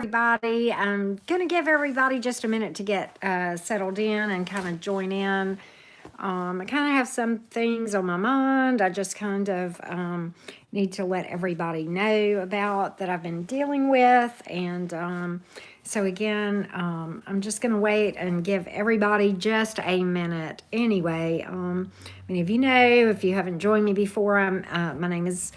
Everybody. I'm going to give everybody just a minute to get settled in and kind of join in. I kind of have some things on my mind. I just kind of need to let everybody know about that I've been dealing with. And so, again, I'm just going to wait and give everybody just a minute. Anyway, many of you know, if you haven't joined me before, my name is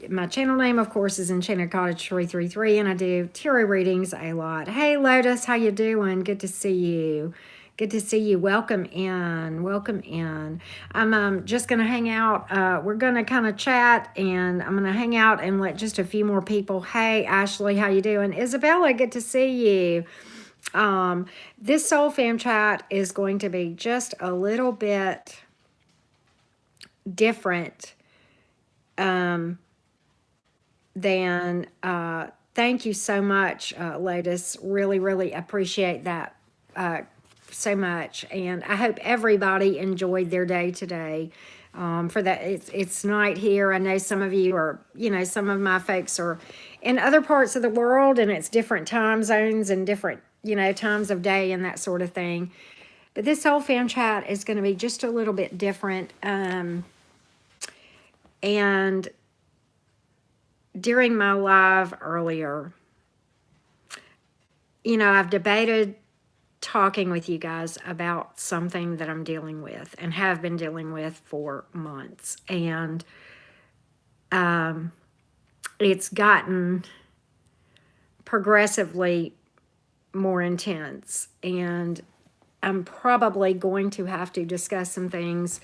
my channel name, of course, is Enchanted Cottage 333, and I do tarot readings a lot. Hey, Lotus, how you doing? Good to see you. Good to see you. Welcome in. Welcome in. I'm just going to hang out. We're going to kind of chat, and I'm going to hang out and let just a few more people. Hey, Ashley, how you doing? Isabella, good to see you. This Soul Fam chat is going to be just a little bit different then thank you so much, Lotus. Really appreciate that so much. And I hope everybody enjoyed their day today. For that, it's night here. I know some of you are, some of my folks are in other parts of the world, and it's different time zones and different, times of day and that sort of thing. But this whole fan chat is going to be just a little bit different. And during my live earlier, I've debated talking with you guys about something that I'm dealing with and have been dealing with for months. And it's gotten progressively more intense. And I'm probably going to have to discuss some things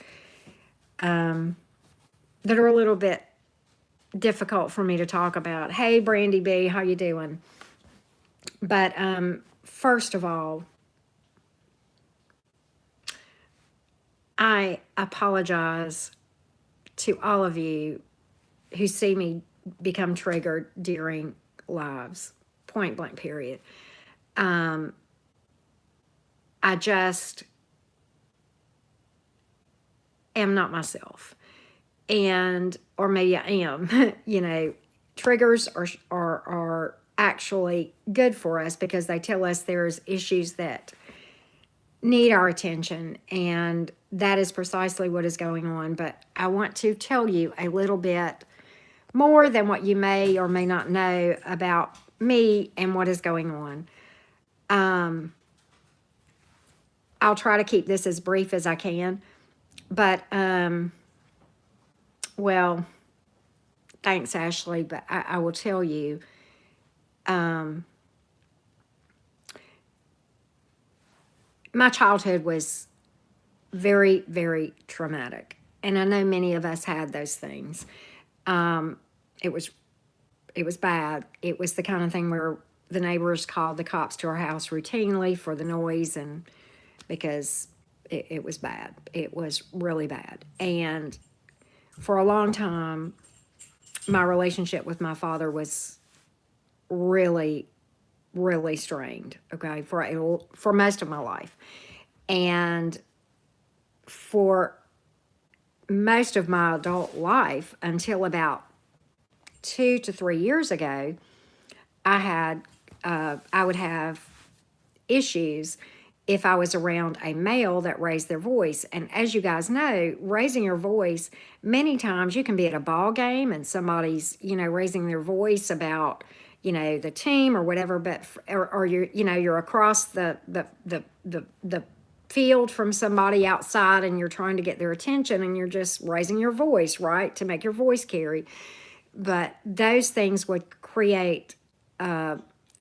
that are a little bit difficult for me to talk about. Hey, Brandy B, how you doing? But first of all, I apologize to all of you who see me become triggered during lives, point blank period. I just am not myself. And, or maybe I am, triggers are actually good for us because they tell us there's issues that need our attention, and that is precisely what is going on. But I want to tell you a little bit more than what you may or may not know about me and what is going on. I'll try to keep this as brief as I can, but well, thanks, Ashley, but I will tell you, my childhood was very traumatic, and I know many of us had those things. It was bad. It was the kind of thing where the neighbors called the cops to our house routinely for the noise, and because it was bad. It was really bad. And for a long time, my relationship with my father was really strained, okay, for most of my life. And for most of my adult life, until about 2 to 3 years ago, I would have issues if I was around a male that raised their voice. And as you guys know, raising your voice, many times you can be at a ball game and somebody's, raising their voice about, the team or whatever, but, or you're, you're across the field from somebody outside and you're trying to get their attention and you're just raising your voice, right, to make your voice carry. But those things would create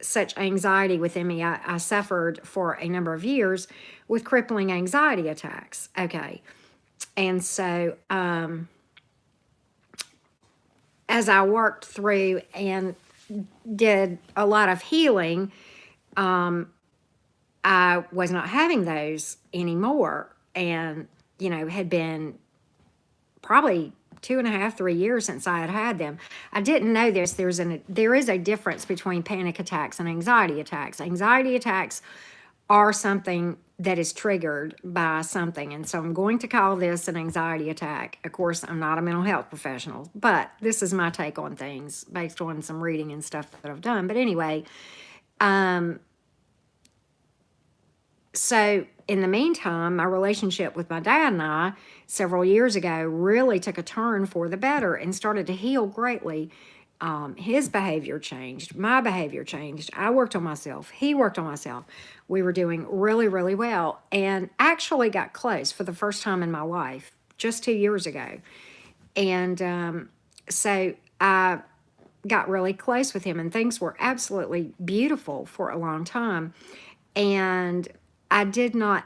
such anxiety within me. I suffered for a number of years with crippling anxiety attacks. Okay. And so as I worked through and did a lot of healing, I was not having those anymore, and, had been probably 2.5, 3 years since I had them. I didn't know this. There is a difference between panic attacks and anxiety attacks. Anxiety attacks or something that is triggered by something. And so I'm going to call this an anxiety attack. Of course, I'm not a mental health professional, but this is my take on things based on some reading and stuff that I've done. But anyway, so in the meantime, my relationship with my dad and I several years ago really took a turn for the better and started to heal greatly. His behavior changed, my behavior changed. I worked on myself, he worked on myself. We were doing really, really well, and actually got close for the first time in my life just 2 years ago. And so I got really close with him, and things were absolutely beautiful for a long time. And I did not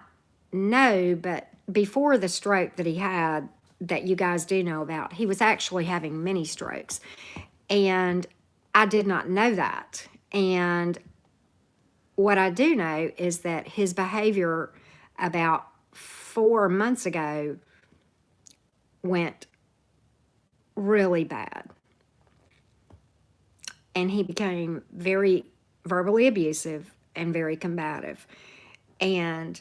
know, but before the stroke that he had, that you guys do know about, he was actually having mini strokes. And I did not know that. And what I do know is that his behavior about 4 months ago went really bad. And he became very verbally abusive and very combative. And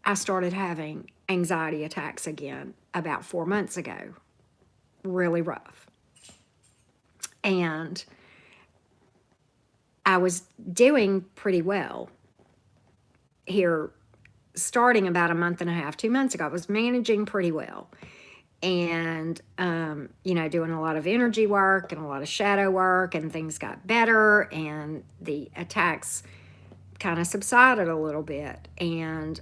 I started having anxiety attacks again about 4 months ago. Really rough. And I was doing pretty well here starting about a month and a half, 2 months ago. I was managing pretty well. And, doing a lot of energy work and a lot of shadow work, and things got better, and the attacks kind of subsided a little bit. And,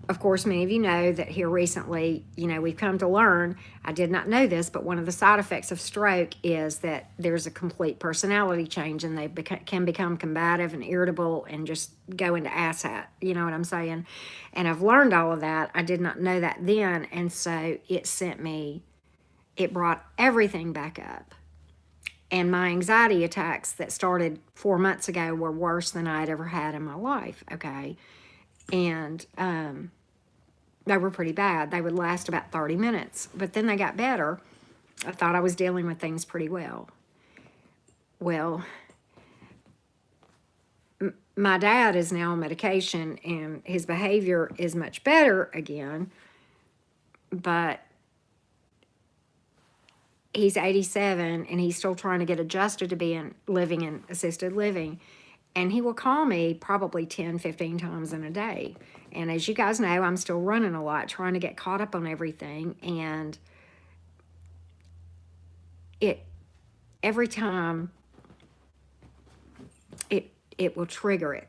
of course, many of you know that here recently, we've come to learn, I did not know this, but one of the side effects of stroke is that there's a complete personality change, and they can become combative and irritable and just go into asshat. You know what I'm saying? And I've learned all of that. I did not know that then. And so it brought everything back up. And my anxiety attacks that started 4 months ago were worse than I'd ever had in my life. Okay. And they were pretty bad. They would last about 30 minutes, but then they got better. I thought I was dealing with things pretty well. Well, my dad is now on medication, and his behavior is much better again, but he's 87, and he's still trying to get adjusted to living in assisted living. And he will call me probably 10, 15 times in a day. And as you guys know, I'm still running a lot, trying to get caught up on everything. And every time it will trigger it.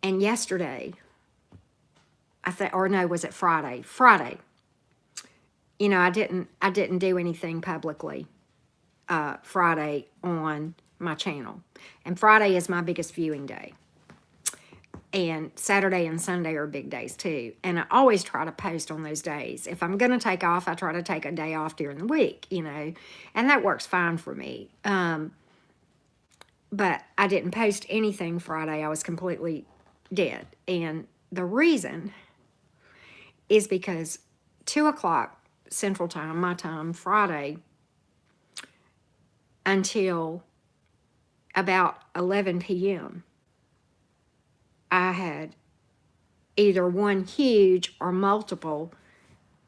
And yesterday, was it Friday? Friday. I didn't do anything publicly Friday on my channel. And Friday is my biggest viewing day. And Saturday and Sunday are big days too. And I always try to post on those days. If I'm going to take off, I try to take a day off during the week, and that works fine for me. But I didn't post anything Friday. I was completely dead. And the reason is because 2 o'clock Central Time, my time, Friday, until about 11 p.m., I had either one huge or multiple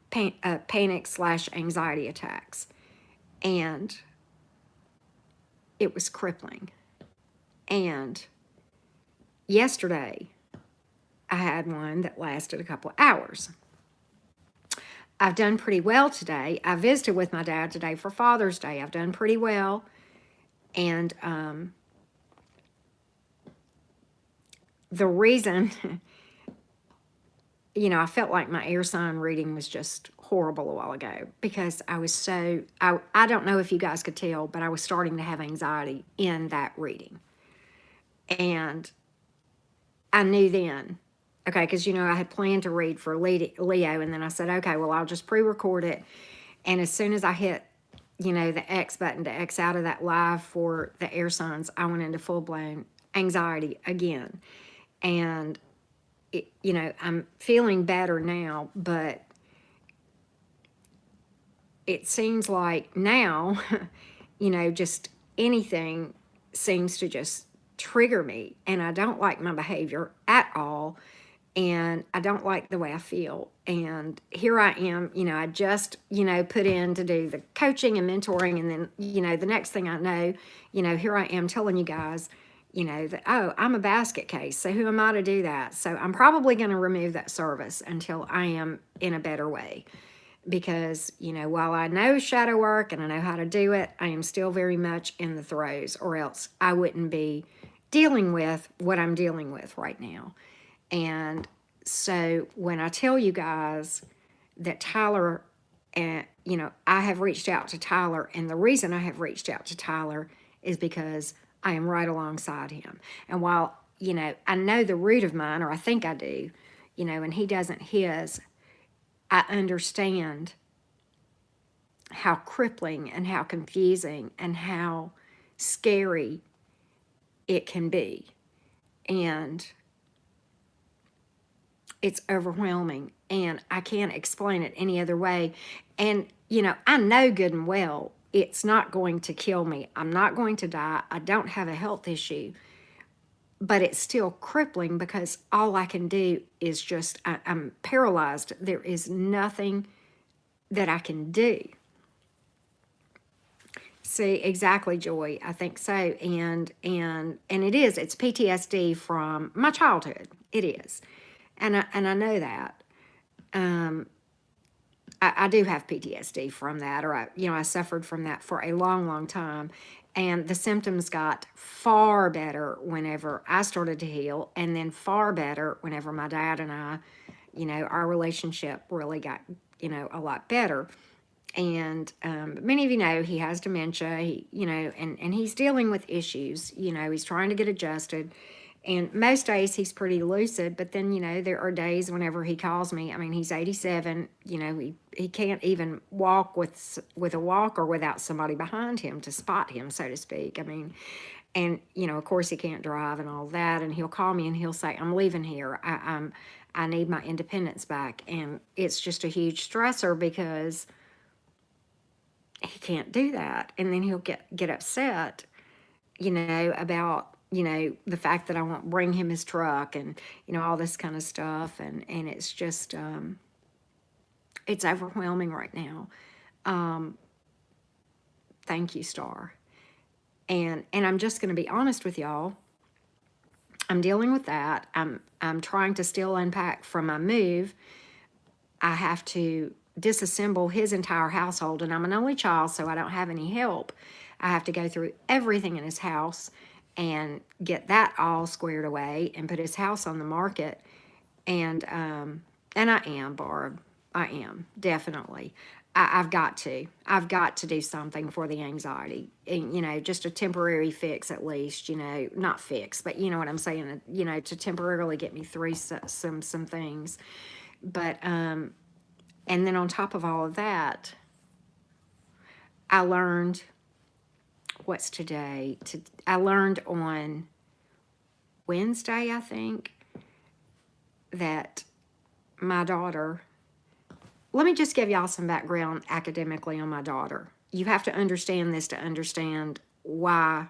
panic/anxiety attacks. And it was crippling. And yesterday, I had one that lasted a couple of hours. I've done pretty well today. I visited with my dad today for Father's Day. I've done pretty well. And the reason, I felt like my air sign reading was just horrible a while ago, because I was I don't know if you guys could tell, but I was starting to have anxiety in that reading. And I knew then, okay, because, I had planned to read for Leo, and then I said, okay, well, I'll just pre-record it. And as soon as I hit, the X button to X out of that live for the air signs, I went into full-blown anxiety again. And, I'm feeling better now, but it seems like now, just anything seems to just trigger me, and I don't like my behavior at all, and I don't like the way I feel. And here I am, I just, put in to do the coaching and mentoring, and then, the next thing I know, here I am telling you guys, that, oh, I'm a basket case. So who am I to do that? So I'm probably going to remove that service until I am in a better way. Because, while I know shadow work and I know how to do it, I am still very much in the throes, or else I wouldn't be dealing with what I'm dealing with right now. And so when I tell you guys that Tyler, and I have reached out to Tyler, and the reason I have reached out to Tyler is because I am right alongside him. And while, I know the root of mine, or I think I do, and he doesn't his, I understand how crippling and how confusing and how scary it can be. And it's overwhelming, and I can't explain it any other way. And, I know good and well it's not going to kill me. I'm not going to die. I don't have a health issue, but it's still crippling because all I can do is just, I'm paralyzed. There is nothing that I can do. See, exactly, Joy. I think so. And it's PTSD from my childhood. It is. And I know that. I do have PTSD from that, or I suffered from that for a long, long time. And the symptoms got far better whenever I started to heal, and then far better whenever my dad and I, our relationship really got, a lot better. And many of you know he has dementia, and he's dealing with issues. He's trying to get adjusted. And most days he's pretty lucid, but then, there are days whenever he calls me. I mean, he's 87, he can't even walk with a walker without somebody behind him to spot him, so to speak. I mean, and, of course he can't drive and all that. And he'll call me and he'll say, I'm leaving here. I need my independence back. And it's just a huge stressor because he can't do that. And then he'll get upset, about, the fact that I won't bring him his truck, and, all this kind of stuff. And it's just, it's overwhelming right now. Thank you, Star. And I'm just going to be honest with y'all. I'm dealing with that. I'm trying to still unpack from my move. I have to disassemble his entire household, and I'm an only child, so I don't have any help. I have to go through everything in his house and get that all squared away and put his house on the market. And I am, Barb. I am, definitely. I've got to do something for the anxiety, and, just a temporary fix at least, not fix, but you know what I'm saying, to temporarily get me through some things. But, and then on top of all of that, I learned, what's today? I learned on Wednesday, I think, that my daughter, let me just give y'all some background academically on my daughter. You have to understand this to understand why,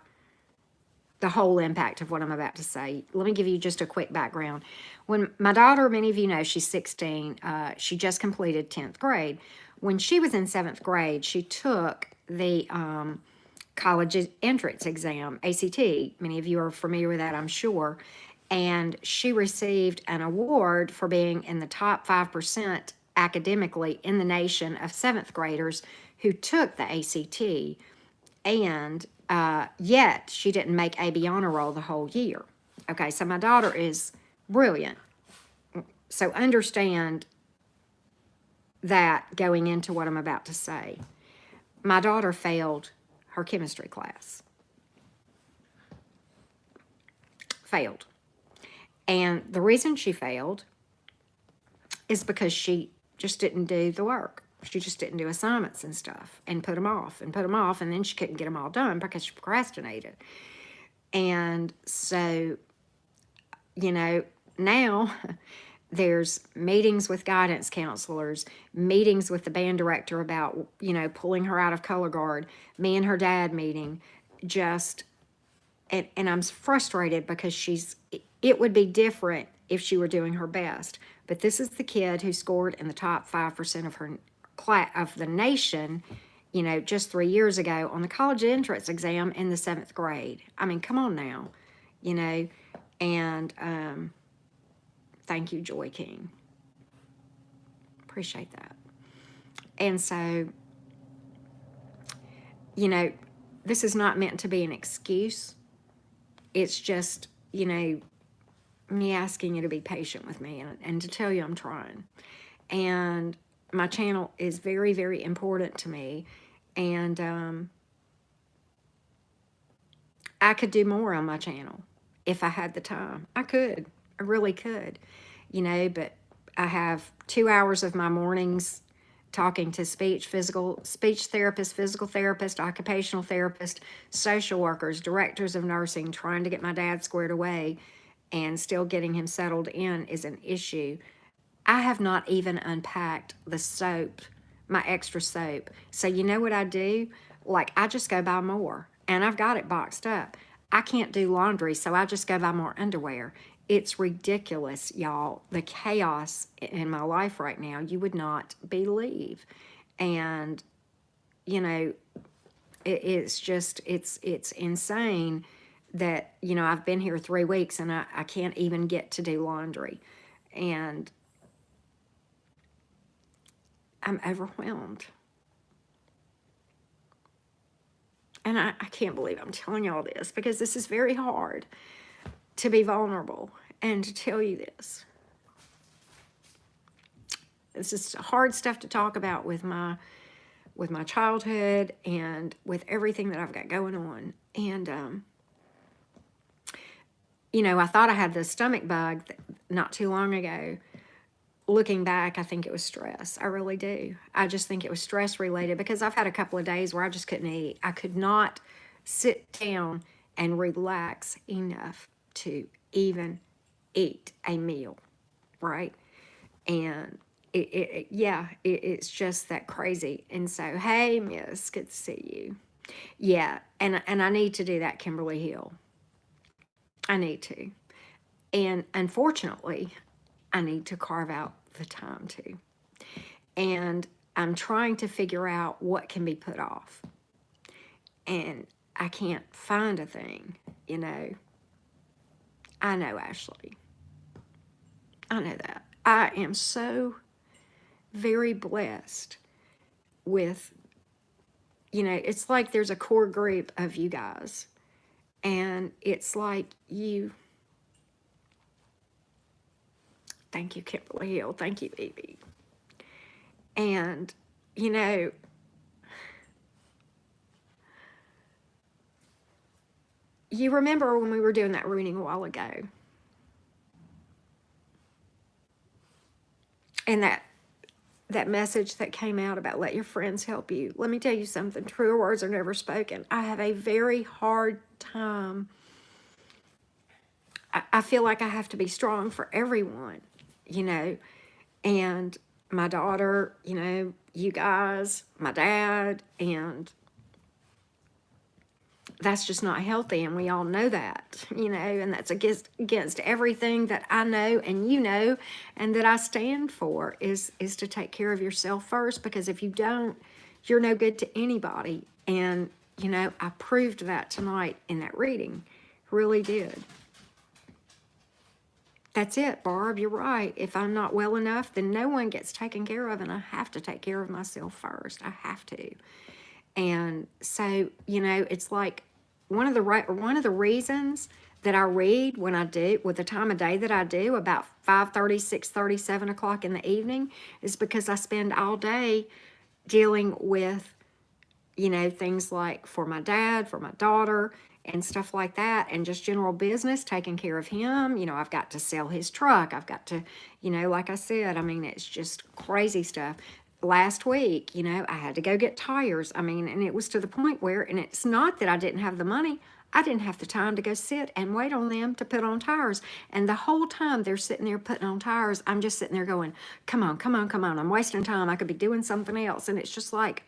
the whole impact of what I'm about to say. Let me give you just a quick background. When my daughter, many of you know, she's 16. She just completed 10th grade. When she was in 7th grade, she took the college entrance exam, ACT. Many of you are familiar with that, I'm sure. And she received an award for being in the top 5% academically in the nation of 7th graders who took the ACT. And yet she didn't make AB honor roll the whole year. Okay, so my daughter is brilliant. So understand that going into what I'm about to say. My daughter failed her chemistry class. Failed. And the reason she failed is because she just didn't do the work. She just didn't do assignments and stuff, and put them off, and then she couldn't get them all done because she procrastinated. And so, now there's meetings with guidance counselors, meetings with the band director about, pulling her out of color guard, me and her dad meeting, just and I'm frustrated because it would be different if she were doing her best. But this is the kid who scored in the top 5% of her class of the nation, just 3 years ago on the college entrance exam in the 7th grade. I mean, come on now, you know, and thank you, Joy King. Appreciate that. And so, this is not meant to be an excuse. It's just, me asking you to be patient with me and to tell you I'm trying. And my channel is very, very important to me. And I could do more on my channel if I had the time. I could. I really could. But I have 2 hours of my mornings talking to speech therapists, physical therapist, occupational therapist, social workers, directors of nursing, trying to get my dad squared away, and still getting him settled in is an issue. I have not even unpacked the soap, my extra soap. So you know what I do? Like, I just go buy more, and I've got it boxed up. I can't do laundry, so I just go buy more underwear. It's ridiculous, y'all. The chaos in my life right now, you would not believe. And, it's just, it's insane that, I've been here 3 weeks and I can't even get to do laundry. And I'm overwhelmed. And I can't believe I'm telling you all this, because this is very hard to be vulnerable and to tell you this. This is hard stuff to talk about with my childhood and with everything that I've got going on. And, I thought I had the stomach bug not too long ago. Looking back, I think it was stress. I really do. I just think it was stress related, because I've had a couple of days where I just couldn't eat. I could not sit down and relax enough to even eat a meal, right? And it's just that crazy. And so, hey, Miss, good to see you. Yeah, and I need to do that, Kimberly Hill. I need to. And unfortunately, I need to carve out the time to. And I'm trying to figure out what can be put off. And I can't find a thing, I know, Ashley. I know that. I am so very blessed with, it's like there's a core group of you guys. And it's like you. Thank you, Kimberly Hill. Thank you, Evie. And, you remember when we were doing that reading a while ago, and that message that came out about let your friends help you. Let me tell you something. Truer words are never spoken. I have a very hard time. I feel like I have to be strong for everyone, and my daughter, you guys, my dad, and that's just not healthy, and we all know that, and that's against everything that I know and and that I stand for is to take care of yourself first, because if you don't, you're no good to anybody. And, I proved that tonight in that reading, really did. That's it, Barb, you're right. If I'm not well enough, then no one gets taken care of, and I have to take care of myself first. I have to. And so, it's like one of the reasons that I read when I do, with the time of day that I do, about 5:30, 6:30, 7 o'clock in the evening, is because I spend all day dealing with, things like for my dad, for my daughter, and stuff like that, and just general business, taking care of him. I've got to sell his truck. I've got to, like I said, I mean, it's just crazy stuff. Last week, I had to go get tires. I mean, and it was to the point where, and it's not that I didn't have the money, I didn't have the time to go sit and wait on them to put on tires. And the whole time they're sitting there putting on tires, I'm just sitting there going, come on, come on, come on. I'm wasting time. I could be doing something else. And it's just like,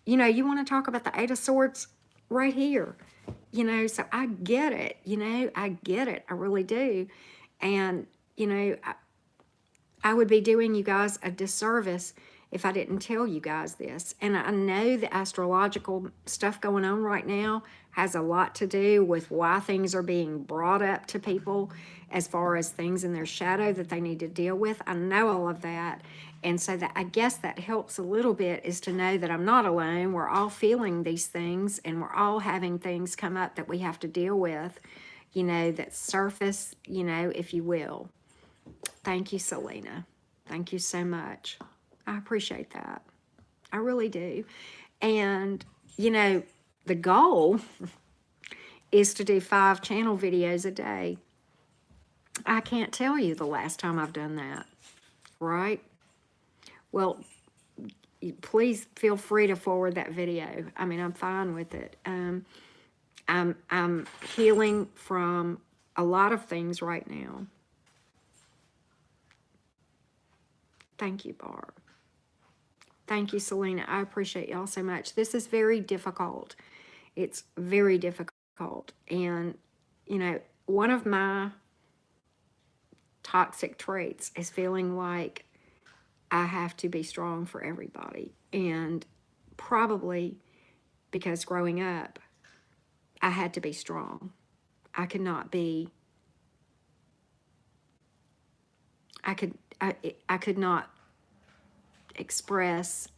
you want to talk about the Eight of Swords right here. you know, so I get it, you know, I get it. I really do. And, you know, I would be doing you guys a disservice if I didn't tell you guys this. And I know the astrological stuff going on right now has a lot to do with why things are being brought up to people as far as things in their shadow that they need to deal with. I know all of that. And so that I guess that helps a little bit, is to know that I'm not alone. We're all feeling these things, and we're all having things come up that we have to deal with, you know, that surface, you know, if you will. Thank you, Selena. Thank you so much. I appreciate that. I really do. And, you know, the goal is to do 5 channel videos a day. I can't tell you the last time I've done that, right? Well, please feel free to forward that video. I mean, I'm fine with it. I'm healing from a lot of things right now. Thank you, Barb. Thank you, Selena. I appreciate y'all so much. This is very difficult. It's very difficult. And, you know, one of my toxic traits is feeling like I have to be strong for everybody. And probably because growing up, I had to be strong. I could not be, I could not express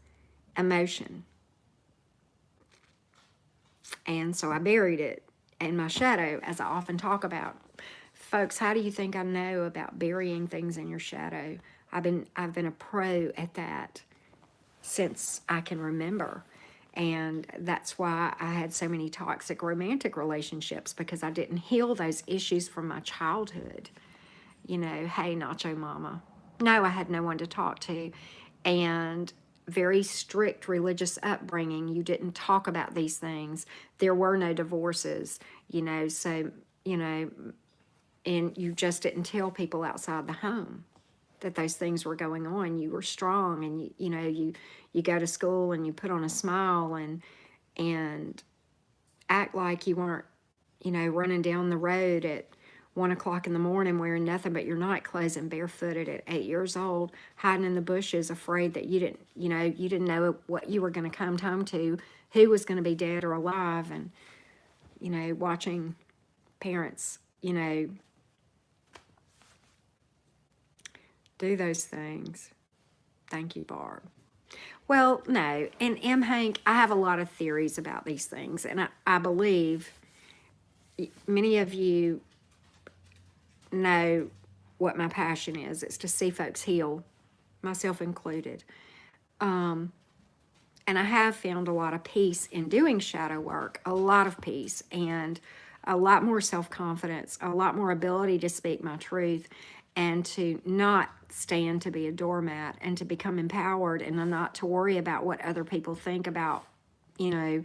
emotion. And so I buried it in my shadow, as I often talk about. Folks, how do you think I know about burying things in your shadow? I've been a pro at that since I can remember. And that's why I had so many toxic romantic relationships, because I didn't heal those issues from my childhood. You know, hey, Nacho Mama. No, I had no one to talk to. And very strict religious upbringing. You didn't talk about these things. There were no divorces, you know, so, you know, and you just didn't tell people outside the home that those things were going on. You were strong, and you know, you go to school and you put on a smile and act like you weren't, you know, running down the road at 1 o'clock in the morning wearing nothing but your night clothes and barefooted at 8 years old, hiding in the bushes, afraid that you didn't know what you were going to come home to, who was going to be dead or alive, and, you know, watching parents, you know, do those things. Thank you, Barb. Well, no, and M. Hank, I have a lot of theories about these things, and I believe many of you know what my passion is. It's to see folks heal, myself included. And I have found a lot of peace in doing shadow work, a lot of peace, and a lot more self-confidence, a lot more ability to speak my truth, and to not stand to be a doormat, and to become empowered, and not to worry about what other people think about, you know,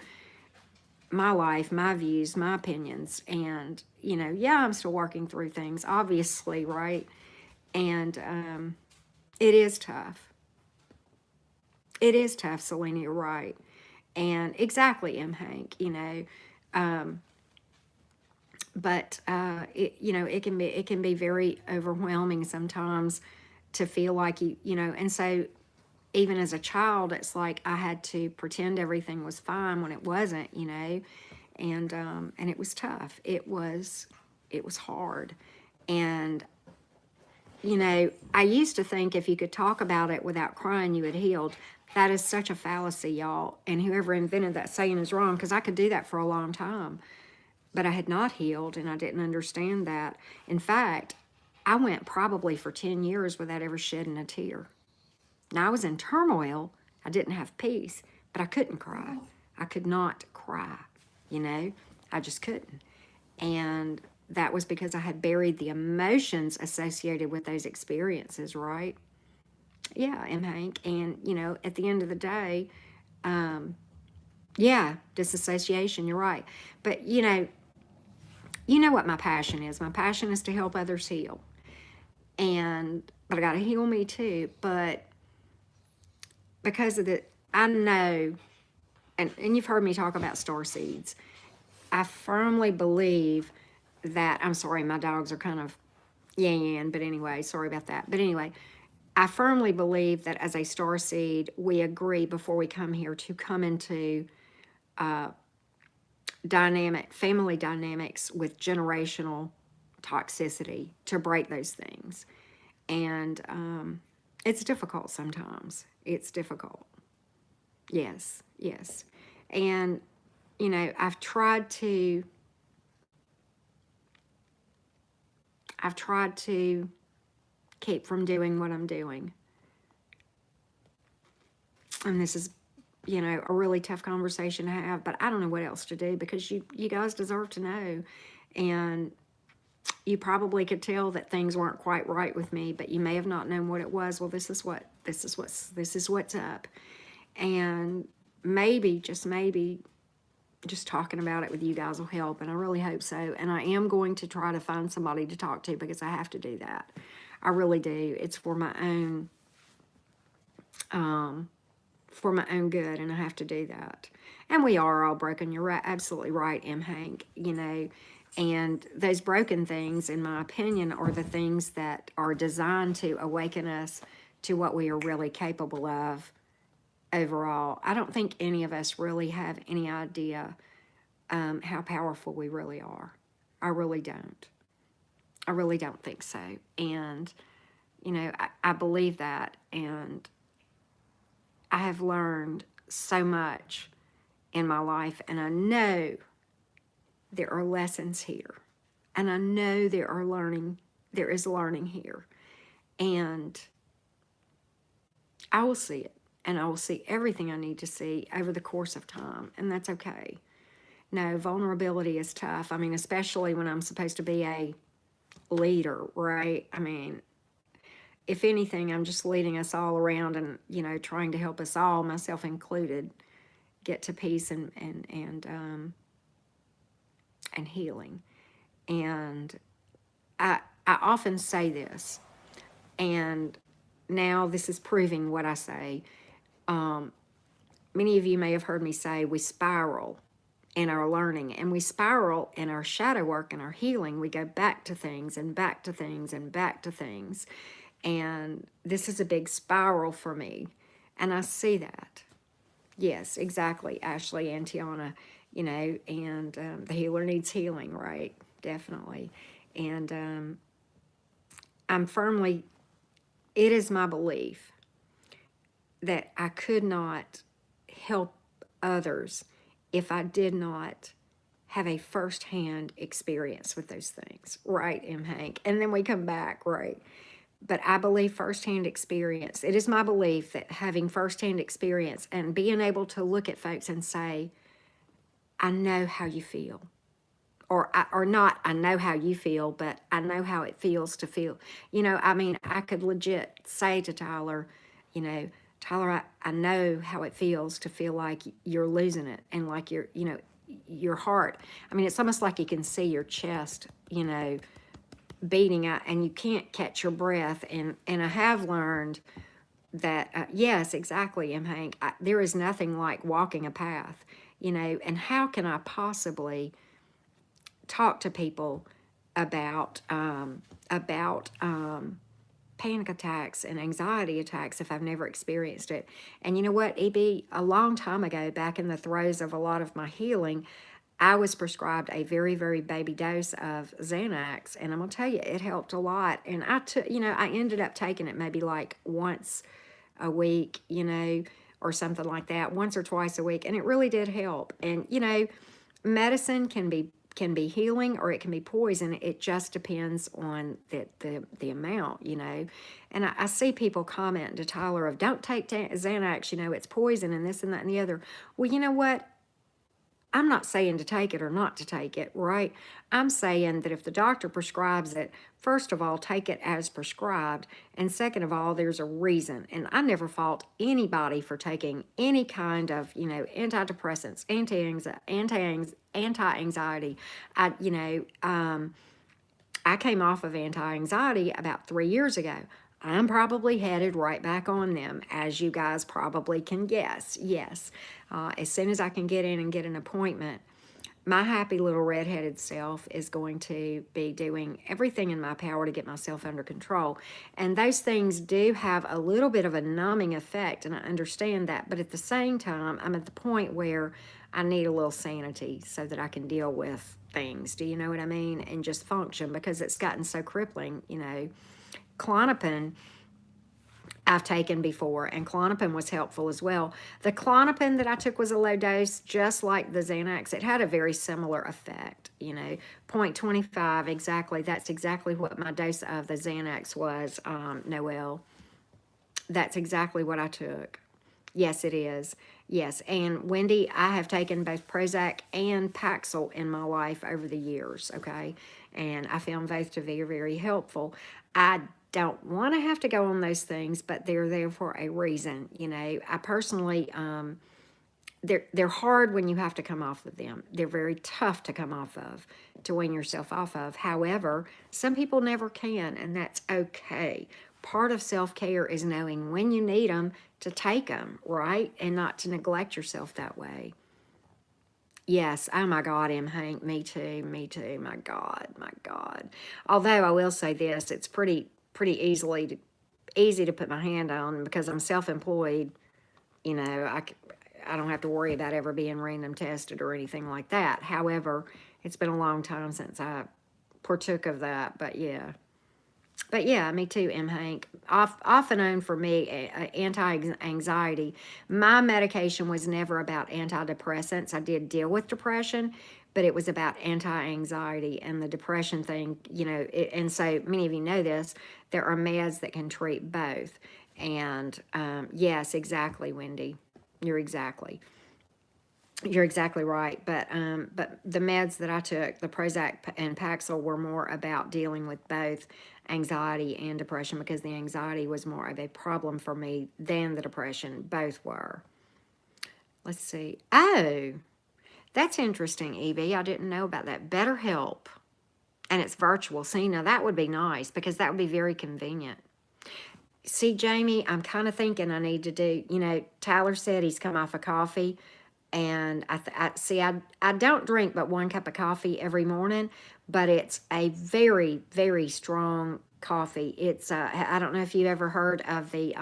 my life, my views, my opinions. And, you know, yeah, I'm still working through things, obviously, right? And it is tough. It is tough, Selena, you're right. And exactly, M. Hank, you know, but you know, it can be very overwhelming sometimes to feel like you know, and so even as a child, it's like I had to pretend everything was fine when it wasn't, you know, and it was tough. It was hard. And, you know, I used to think if you could talk about it without crying, you had healed. That is such a fallacy, y'all. And whoever invented that saying is wrong, because I could do that for a long time. But I had not healed, and I didn't understand that. In fact, I went probably for 10 years without ever shedding a tear. Now, I was in turmoil. I didn't have peace, but I couldn't cry. I could not cry, you know? I just couldn't. And that was because I had buried the emotions associated with those experiences, right? Yeah, M. Hank. And, you know, at the end of the day, yeah, disassociation, you're right. But, you know what my passion is. My passion is to help others heal. But I got to heal me too. But because of I know, and you've heard me talk about star seeds. I firmly believe that, I'm sorry, my dogs are kind of yan, but anyway, sorry about that. But anyway, I firmly believe that as a star seed, we agree before we come here to come into family dynamics with generational toxicity to break those things. And it's difficult sometimes. It's difficult. Yes, yes. And, you know, I've tried to keep from doing what I'm doing. And this is, you know, a really tough conversation to have, but I don't know what else to do because you guys deserve to know. And you probably could tell that things weren't quite right with me, but you may have not known what it was. Well, this is what's up. And maybe, just talking about it with you guys will help, and I really hope so. And I am going to try to find somebody to talk to because I have to do that. I really do. It's for my own good, and I have to do that. And we are all broken. You're right, absolutely right, M. Hank. You know, and those broken things, in my opinion, are the things that are designed to awaken us to what we are really capable of overall. I don't think any of us really have any idea how powerful we really are. I really don't. I really don't think so. And, you know, I believe that. And I have learned so much in my life. And I know there are lessons here. And I know there is learning here. And I will see it. And I will see everything I need to see over the course of time. And that's okay. No, vulnerability is tough. I mean, especially when I'm supposed to be a leader, right? I mean, if anything, I'm just leading us all around and, you know, trying to help us all, myself included, get to peace and healing. And I often say this, and now this is proving what I say. Many of you may have heard me say we spiral in our learning, and we spiral in our shadow work and our healing. We go back to things and back to things and back to things. And this is a big spiral for me. And I see that. Yes, exactly, Ashley and Tiana, you know, and the healer needs healing, right? Definitely. And it is my belief that I could not help others if I did not have a firsthand experience with those things, right, M. Hank? And then we come back, right? But I believe firsthand experience. It is my belief that having firsthand experience and being able to look at folks and say, I know how you feel. Or not, I know how you feel, but I know how it feels to feel. You know, I mean, I could legit say to Tyler, you know, Tyler, I know how it feels to feel like you're losing it and like you're, you know, your heart. I mean, it's almost like you can see your chest, you know, beating out and you can't catch your breath. And I have learned that, yes, exactly, M. Hank, there is nothing like walking a path, you know, and how can I possibly talk to people about panic attacks and anxiety attacks if I've never experienced it. And you know what, EB, a long time ago, back in the throes of a lot of my healing, I was prescribed a very, very baby dose of Xanax, and I'm gonna tell you, it helped a lot. And I took, you know, I ended up taking it maybe like once a week, you know, or something like that, once or twice a week, and it really did help. And you know, medicine can be healing or it can be poison. It just depends on the amount, you know. And I see people comment to Tyler of, don't take Xanax, you know, it's poison and this and that and the other. Well, you know what? I'm not saying to take it or not to take it, right? I'm saying that if the doctor prescribes it, first of all, take it as prescribed. And second of all, there's a reason. And I never fault anybody for taking any kind of, you know, antidepressants, anti-anxiety. I came off of anti-anxiety about 3 years ago. I'm probably headed right back on them, as you guys probably can guess. Yes, as soon as I can get in and get an appointment, my happy little redheaded self is going to be doing everything in my power to get myself under control. And those things do have a little bit of a numbing effect, and I understand that. But at the same time, I'm at the point where I need a little sanity so that I can deal with things. Do you know what I mean? And just function, because it's gotten so crippling, you know. Clonopin I've taken before, and Clonopin was helpful as well. The Clonopin that I took was a low dose, just like the Xanax. It had a very similar effect, you know, 0.25 exactly. That's exactly what my dose of the Xanax was, Noelle. That's exactly what I took. Yes, it is. Yes, and Wendy, I have taken both Prozac and Paxil in my life over the years, okay? And I found both to be very helpful. I don't want to have to go on those things, but they're there for a reason, you know. I personally, they're hard when you have to come off of them. They're very tough to come off of, to wean yourself off of. However, some people never can, and that's okay. Part of self-care is knowing when you need them to take them, right? And not to neglect yourself that way. Yes, oh my God, M. Hank, me too, my God, my God. Although I will say this, it's pretty easy to put my hand on because I'm self-employed. You know, I don't have to worry about ever being random tested or anything like that. However, it's been a long time since I partook of that, but yeah. But yeah, me too, M. Hank. Off and on for me, anti-anxiety. My medication was never about antidepressants. I did deal with depression, but it was about anti-anxiety and the depression thing, you know. And so many of you know this, there are meds that can treat both. And yes, exactly, Wendy. You're exactly. You're exactly right, but the meds that I took, the Prozac and Paxil, were more about dealing with both anxiety and depression because the anxiety was more of a problem for me than the depression. Both were. Let's see. Oh, that's interesting, Evie. I didn't know about that. BetterHelp, and it's virtual. See, now that would be nice because that would be very convenient. See, Jamie, I'm kind of thinking I need to do, you know, Tyler said he's come off of coffee. And I don't drink but 1 cup of coffee every morning, but it's a very, very strong coffee. It's I don't know if you ever heard of the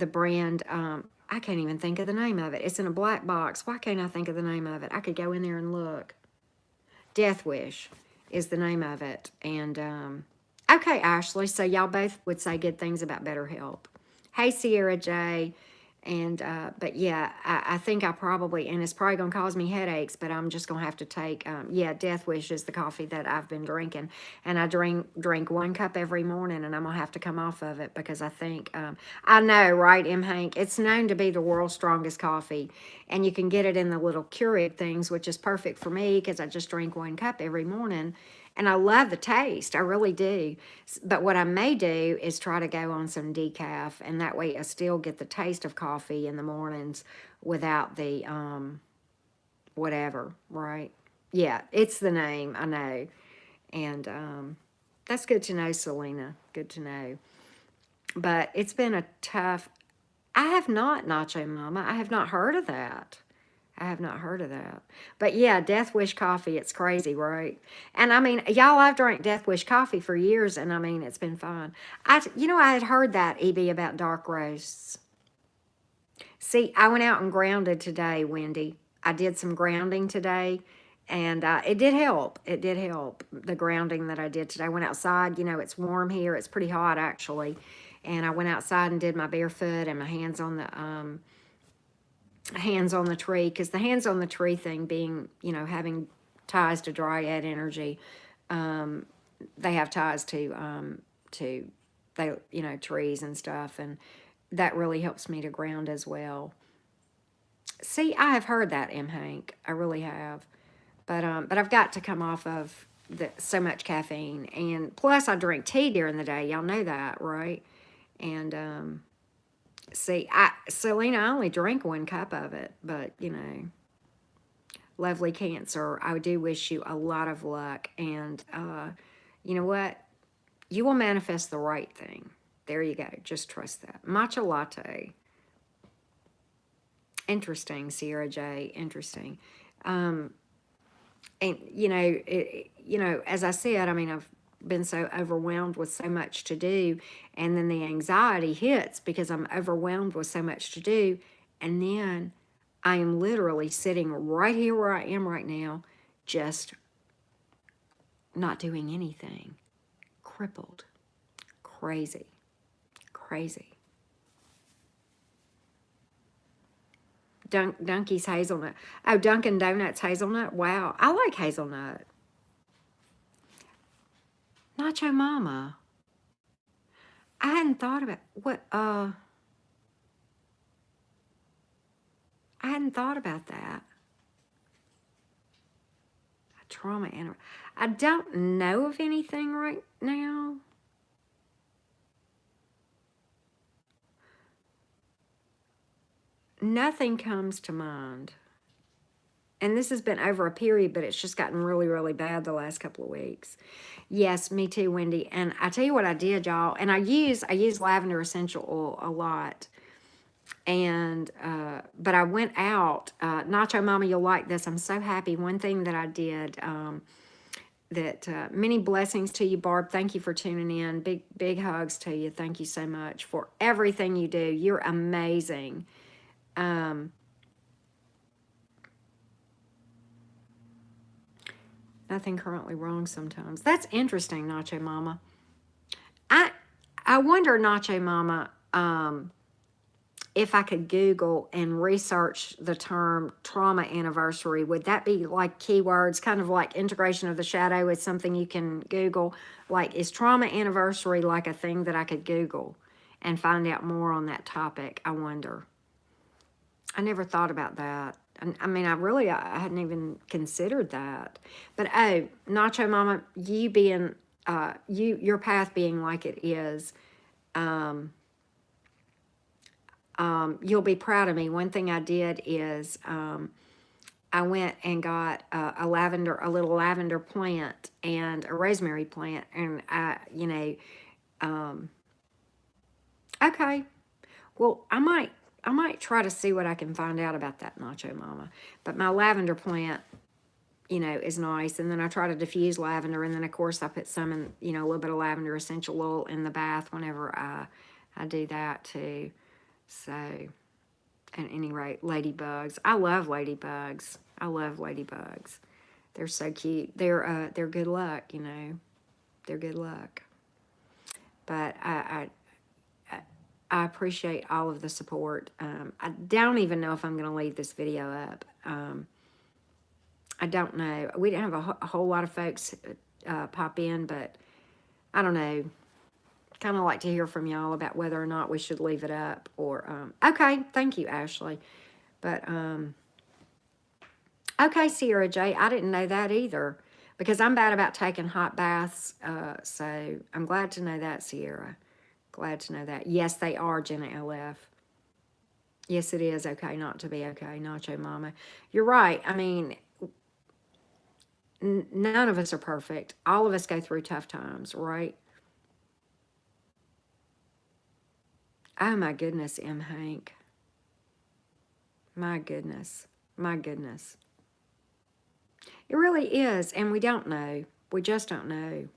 brand. I can't even think of the name of it. It's in a black box. Why can't I think of the name of it? I could go in there and look. Death Wish is the name of it. And okay, Ashley. So y'all both would say good things about BetterHelp. Hey, Sierra J. And but yeah, I think I probably, and it's probably gonna cause me headaches, but I'm just gonna have to take yeah, Death Wish is the coffee that I've been drinking, and I drink 1 cup every morning, and I'm gonna have to come off of it because I think I know, right, M. Hank, it's known to be the world's strongest coffee, and you can get it in the little Keurig things, which is perfect for me because I just drink 1 cup every morning. And I love the taste, I really do. But what I may do is try to go on some decaf, and that way I still get the taste of coffee in the mornings without the whatever, right? Yeah, it's the name, I know. And that's good to know, Selena. Good to know. But it's been a tough. I have not, Nacho Mama. I have not heard of that. I have not heard of that. But yeah, Death Wish coffee, it's crazy, right? And I mean, y'all, I've drank Death Wish coffee for years, and I mean, it's been fun. You know, I had heard that, EB, about dark roasts. See, I went out and grounded today, Wendy. I did some grounding today, and it did help. It did help, the grounding that I did today. I went outside. You know, it's warm here. It's pretty hot, actually. And I went outside and did my barefoot and my hands on the tree, because the hands on the tree thing being, you know, having ties to dryad energy, they have ties to they, you know, trees and stuff, and that really helps me to ground as well. See, I have heard that, M. Hank. I really have. But I've got to come off of so much caffeine, and plus I drink tea during the day. Y'all know that, right? And see, Selena, I only drank 1 cup of it, but you know, lovely Cancer, I do wish you a lot of luck, and you know what? You will manifest the right thing. There you go. Just trust that. Matcha latte. Interesting, Sierra J. Interesting. And, you know, as I said, I mean, I've been so overwhelmed with so much to do. And then the anxiety hits because I'm overwhelmed with so much to do. And then I am literally sitting right here where I am right now, just not doing anything. Crippled. Crazy. Crazy. Dunky's hazelnut. Oh, Dunkin' Donuts hazelnut. Wow. I like hazelnut. Nacho Mama. I hadn't thought about what I hadn't thought about that. Trauma and I don't know of anything right now. Nothing comes to mind. And this has been over a period, but it's just gotten really, really bad the last couple of weeks. Yes, me too, Wendy. And I tell you what I did, y'all. And I use lavender essential oil a lot. And but I went out. Nacho Mama, you'll like this. I'm so happy. One thing that I did. That many blessings to you, Barb. Thank you for tuning in. Big hugs to you. Thank you so much for everything you do. You're amazing. Nothing currently wrong sometimes. That's interesting, Nacho Mama. I I wonder, Nacho Mama, if I could Google and research the term trauma anniversary, would that be like keywords, kind of like integration of the shadow is something you can Google? Like, is trauma anniversary like a thing that I could Google and find out more on that topic? I wonder. I never thought about that. I mean, I hadn't even considered that. But oh, Nacho Mama, you being, your path being like it is, you'll be proud of me. One thing I did is I went and got a little lavender plant and a rosemary plant, and okay. Well, I might try to see what I can find out about that, Nacho Mama. But my lavender plant, is nice. And then I try to diffuse lavender, and then of course I put some in, a little bit of lavender essential oil in the bath whenever I do that too. So, at any rate, ladybugs. I love ladybugs. I love ladybugs. They're so cute. They're good luck, They're good luck. But I appreciate all of the support. I don't even know if I'm going to leave this video up. I don't know. We didn't have a whole lot of folks pop in, but I don't know. Kind of like to hear from y'all about whether or not we should leave it up or okay, thank you, Ashley. But okay, Sierra J, I didn't know that either because I'm bad about taking hot baths. So I'm glad to know that, Sierra. Glad to know that. Yes, they are, Jenna LF. Yes, it is okay not to be okay, Nacho Mama. You're right. I mean, none of us are perfect. All of us go through tough times, right? Oh my goodness, M. Hank. My goodness. My goodness. It really is, and we don't know. We just don't know.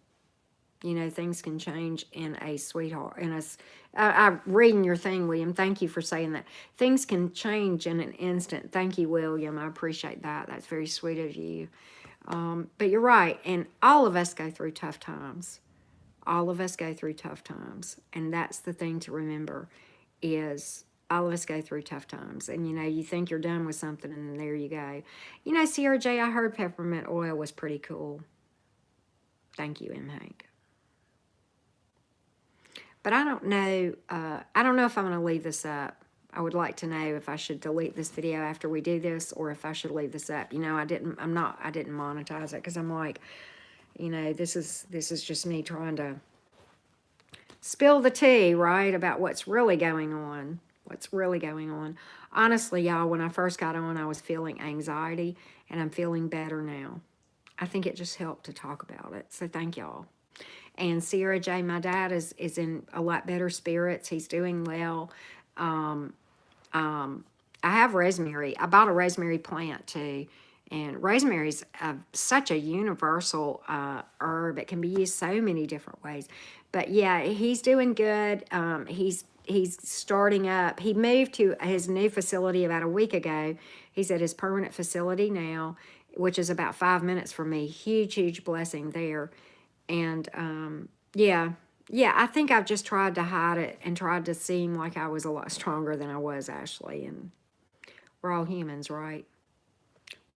Things can change in a sweetheart. I'm reading your thing, William. Thank you for saying that. Things can change in an instant. Thank you, William. I appreciate that. That's very sweet of you. But you're right, and all of us go through tough times. All of us go through tough times, and that's the thing to remember is all of us go through tough times. And, you think you're done with something, and there you go. Sierra J, I heard peppermint oil was pretty cool. Thank you, M. Hank. But I don't know. I don't know if I'm going to leave this up. I would like to know if I should delete this video after we do this, or if I should leave this up. I didn't monetize it because I'm like, this is just me trying to spill the tea, right, about what's really going on. What's really going on. Honestly, y'all, when I first got on, I was feeling anxiety, and I'm feeling better now. I think it just helped to talk about it. So thank y'all. And Sierra J, my dad is in a lot better spirits. He's doing well. I have rosemary. I bought a rosemary plant too, And rosemary's such a universal herb. It can be used so many different ways. But yeah, he's doing good. He's starting up. He moved to his new facility about a week ago. He's at his permanent facility now, which is about 5 minutes from me. Huge, huge blessing there. And yeah, yeah, I think I've just tried to hide it and tried to seem like I was a lot stronger than I was, Ashley. And we're all humans, right?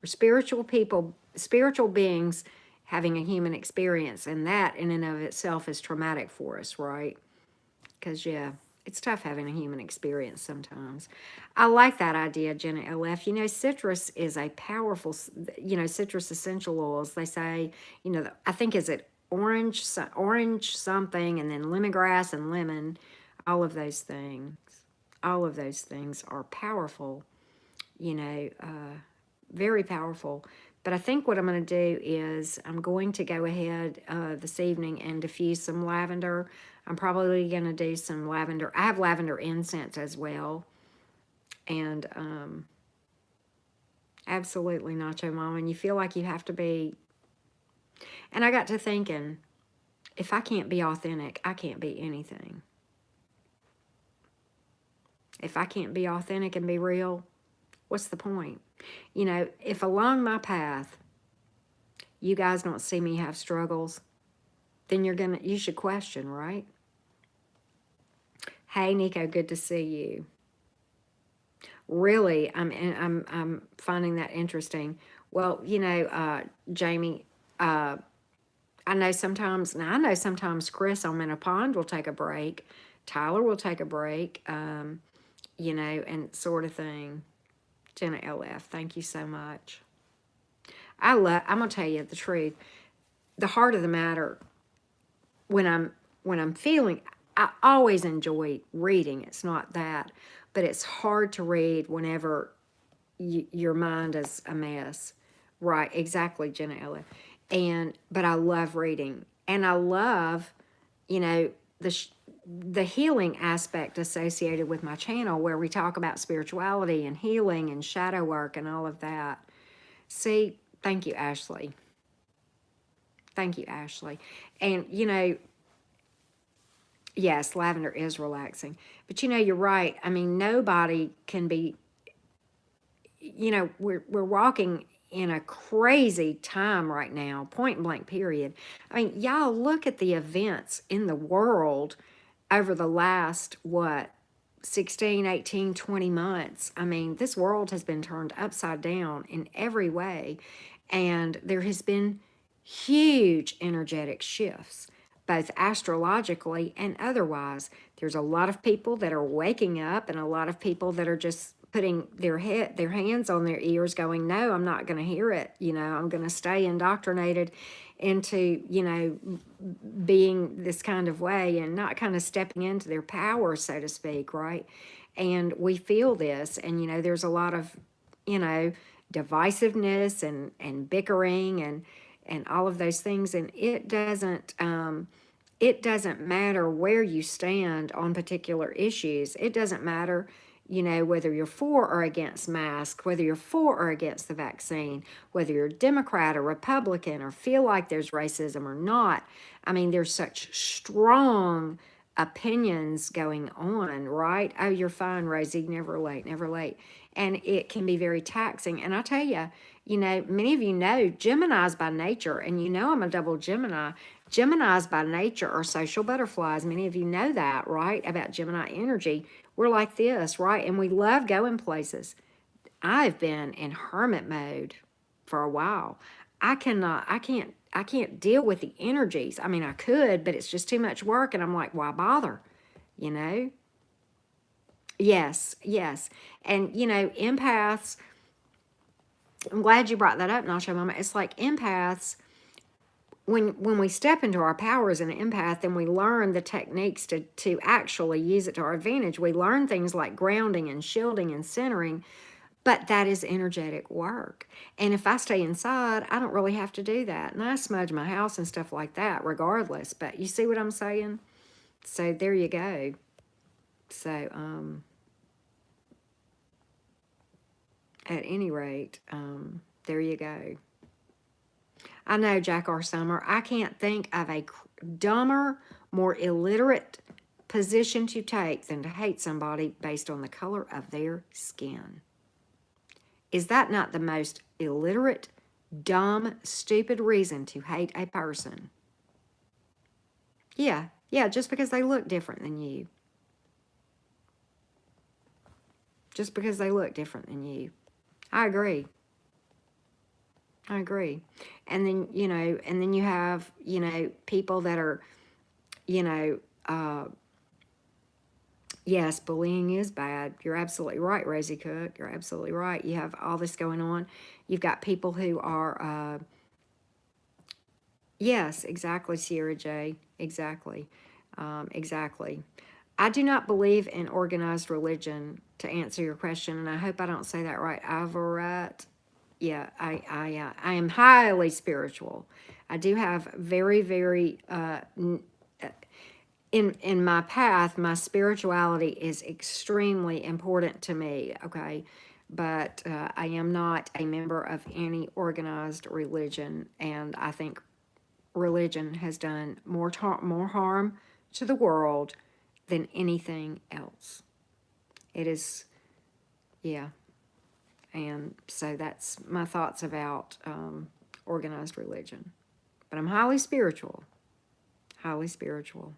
We're spiritual people, spiritual beings having a human experience, and that in and of itself is traumatic for us, right? Because, yeah, it's tough having a human experience sometimes. I like that idea, Jenna LF. You know, citrus is a powerful, citrus essential oils. They say, I think is it orange something, and then lemongrass and lemon, all of those things. All of those things are powerful, you know, very powerful. But I think what I'm going to do is I'm going to go ahead this evening and diffuse some lavender. I'm probably going to do some lavender. I have lavender incense as well. And absolutely, Nacho Mama. And you feel like you have to be. And I got to thinking, if I can't be authentic, I can't be anything. If I can't be authentic and be real, what's the point? You know, if along my path you guys don't see me have struggles, then you should question, right? Hey, Nico, good to see you. Really, I'm finding that interesting. Well, Jamie, I know sometimes Chris on Men Pond will take a break. Tyler will take a break, and sort of thing. Jenna LF, thank you so much. I'm gonna tell you the truth. The heart of the matter, when I'm feeling, I always enjoy reading. It's not that, but it's hard to read whenever your mind is a mess. Right, exactly, Jenna Ella. But I love reading, and I love, you know, the healing aspect associated with my channel, where we talk about spirituality and healing and shadow work and all of that. See, thank you, Ashley. Thank you, Ashley. And yes, lavender is relaxing. But you're right. I mean, nobody can be, we're walking in a crazy time right now, point blank period. I mean, y'all look at the events in the world over the last, 16, 18, 20 months. I mean, this world has been turned upside down in every way. And there has been huge energetic shifts, both astrologically and otherwise. There's a lot of people that are waking up, and a lot of people that are just putting their hands on their ears, going, no, I'm not going to hear it. I'm going to stay indoctrinated into, being this kind of way, and not kind of stepping into their power, so to speak, right? And we feel this, and there's a lot of, divisiveness and bickering and all of those things, and it doesn't matter where you stand on particular issues. It doesn't matter, whether you're for or against masks, whether you're for or against the vaccine, whether you're Democrat or Republican, or feel like there's racism or not. I mean, there's such strong opinions going on, right? Oh, you're fine, Rosie, never late, never late. And it can be very taxing. And I tell you, many of you know Geminis by nature, and I'm a double Gemini. Geminis by nature are social butterflies. Many of you know that, right? About Gemini energy. We're like this, right? And we love going places. I've been in hermit mode for a while. I can't deal with the energies. I mean, I could, but it's just too much work. And I'm like, why bother? You know? Yes, yes. And, empaths, I'm glad you brought that up, Nacho Mama. It's like empaths, when we step into our power as an empath, and we learn the techniques to actually use it to our advantage. We learn things like grounding and shielding and centering, but that is energetic work. And if I stay inside, I don't really have to do that. And I smudge my house and stuff like that regardless. But you see what I'm saying? So there you go. So at any rate, There you go. I know, Jack R. Summer. I can't think of a dumber, more illiterate position to take than to hate somebody based on the color of their skin. Is that not the most illiterate, dumb, stupid reason to hate a person? Yeah, just because they look different than you. Just because they look different than you. I agree. And then, and then you have, people that are, you know, yes, bullying is bad. You're absolutely right, Rosie Cook. You're absolutely right. You have all this going on. You've got people who are, yes, exactly, Sierra J. Exactly. Exactly. I do not believe in organized religion, to answer your question, and I hope I don't say that right. Avarat. Yeah, I am highly spiritual. I do have very, very in my path, my spirituality is extremely important to me, okay? But I am not a member of any organized religion, and I think religion has done more harm to the world than anything else. It is, yeah. And so that's my thoughts about organized religion. But I'm highly spiritual. Highly spiritual.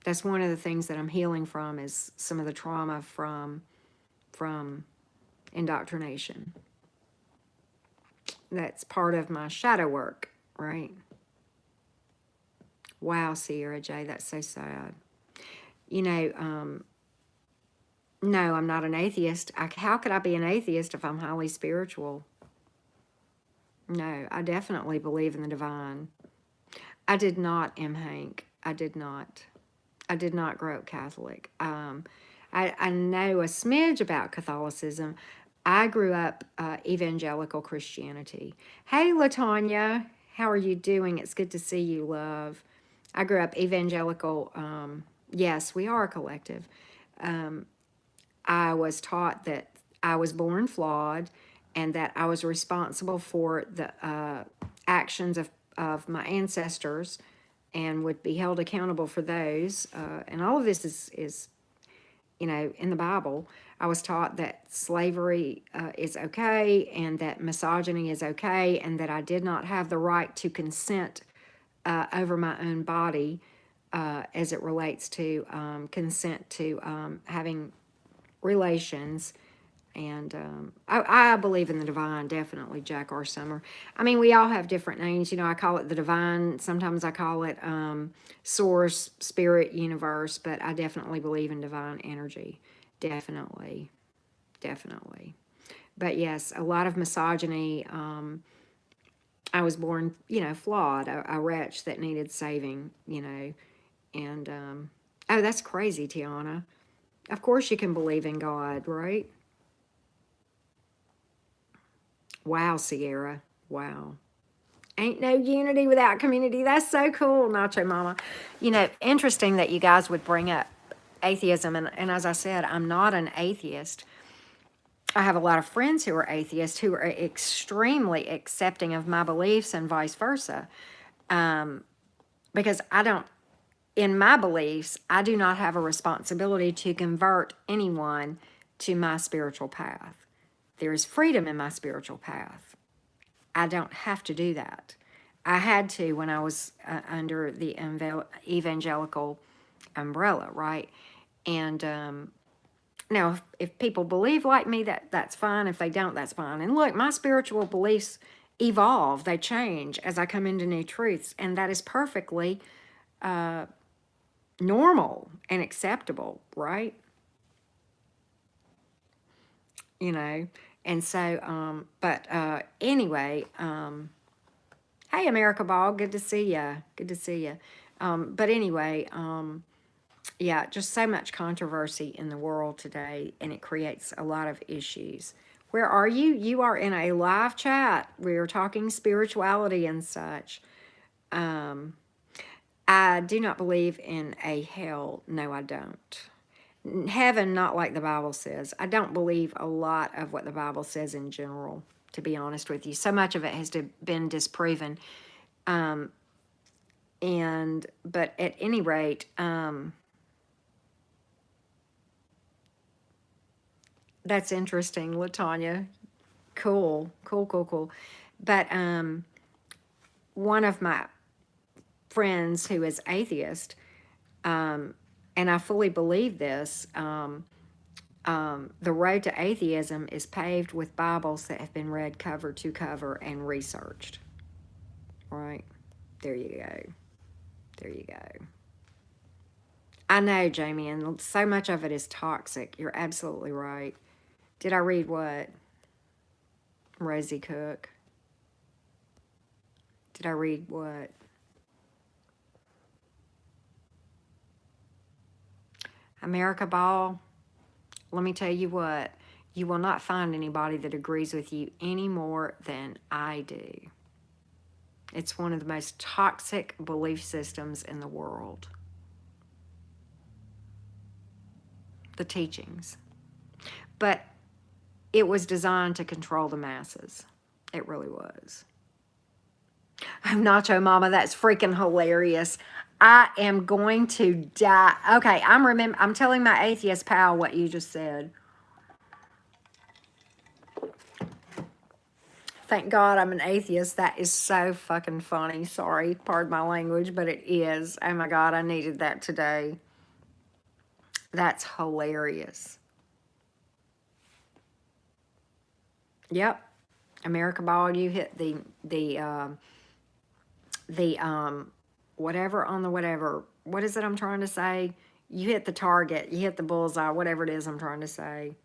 That's one of the things that I'm healing from, is some of the trauma from indoctrination. That's part of my shadow work, right? Wow, Sierra J, that's so sad. No, I'm not an atheist. How could I be an atheist if I'm highly spiritual? No, I definitely believe in the divine. I did not, M. Hank. I did not. I did not grow up Catholic. I know a smidge about Catholicism. I grew up evangelical Christianity. Hey, LaTanya, how are you doing? It's good to see you, love. I grew up evangelical. Yes, we are a collective. I was taught that I was born flawed and that I was responsible for the actions of my ancestors and would be held accountable for those. And all of this is in the Bible. I was taught that slavery is okay, and that misogyny is okay, and that I did not have the right to consent over my own body as it relates to consent to having relations. And I believe in the divine, definitely, Jack R. Summer. I mean, we all have different names. I call it the divine. Sometimes I call it source, spirit, universe. But I definitely believe in divine energy. Definitely. Definitely. But yes, a lot of misogyny. I was born, flawed, a wretch that needed saving, And, oh, that's crazy, Tiana. Of course you can believe in God, right? Wow, Sierra. Wow. Ain't no unity without community. That's so cool, Nacho Mama. Interesting that you guys would bring up atheism. And as I said, I'm not an atheist. I have a lot of friends who are atheists who are extremely accepting of my beliefs and vice versa. Because in my beliefs, I do not have a responsibility to convert anyone to my spiritual path. There is freedom in my spiritual path. I don't have to do that. I had to when I was under the evangelical umbrella, right? And now, if people believe like me, that's fine. If they don't, that's fine. And look, my spiritual beliefs evolve. They change as I come into new truths. And that is perfectly normal and acceptable, right? And so, but anyway, hey, America Ball, good to see ya. Good to see ya. But anyway, yeah, just so much controversy in the world today, and it creates a lot of issues. Where are you? You are in a live chat. We are talking spirituality and such. I do not believe in a hell. No, I don't. Heaven, not like the Bible says. I don't believe a lot of what the Bible says in general. to be honest with you. So much of it has been disproven. But at any rate, that's interesting, Latanya. Cool, cool, cool, cool. But one of my friends who is atheist, and I fully believe this, the road to atheism is paved with Bibles that have been read cover to cover and researched. Right? There you go. There you go. I know, Jamie, and so much of it is toxic. You're absolutely right. Did I read what? Rosie Cook. Did I read what? America Ball. Let me tell you what. You will not find anybody that agrees with you any more than I do. It's one of the most toxic belief systems in the world. The teachings. But it was designed to control the masses. It really was. I'm Nacho Mama. That's freaking hilarious. I am going to die. Okay, I'm telling my atheist pal what you just said. Thank God I'm an atheist. That is so fucking funny. Sorry, pardon my language, but it is. Oh my God, I needed that today. That's hilarious. Yep. America Ball, you hit the whatever on the whatever. What is it I'm trying to say? You hit the target. You hit the bullseye, whatever it is I'm trying to say.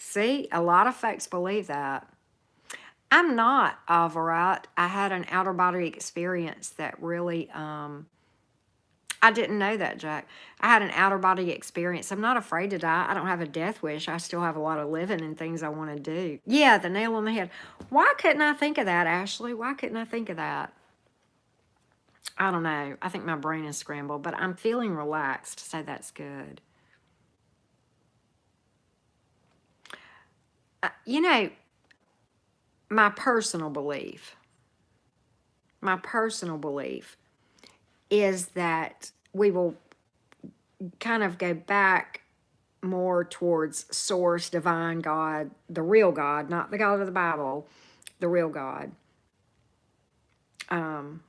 See, a lot of folks believe that. I'm not, Alvarat. I had an outer body experience that really, I didn't know that, Jack. I had an outer body experience. I'm not afraid to die. I don't have a death wish. I still have a lot of living and things I want to do. Yeah, the nail on the head. Why couldn't I think of that, Ashley? Why couldn't I think of that? I don't know. I think my brain is scrambled, but I'm feeling relaxed, so that's good. You know, my personal belief is that we will kind of go back more towards source, divine God, the real God, not the God of the Bible, the real God. And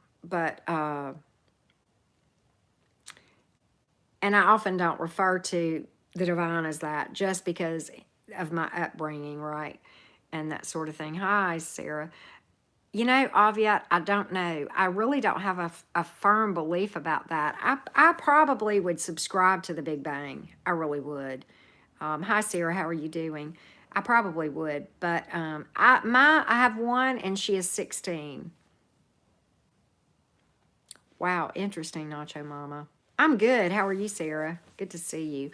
I often don't refer to the divine as that just because of my upbringing, right? And that sort of thing. Hi, Sarah. You know, Aviat, I don't know. I really don't have a firm belief about that. I probably would subscribe to the Big Bang. I really would. Hi, Sarah. How are you doing? I probably would, but I have one, and she is 16. Wow, interesting, Nacho Mama. I'm good. How are you, Sarah? Good to see you.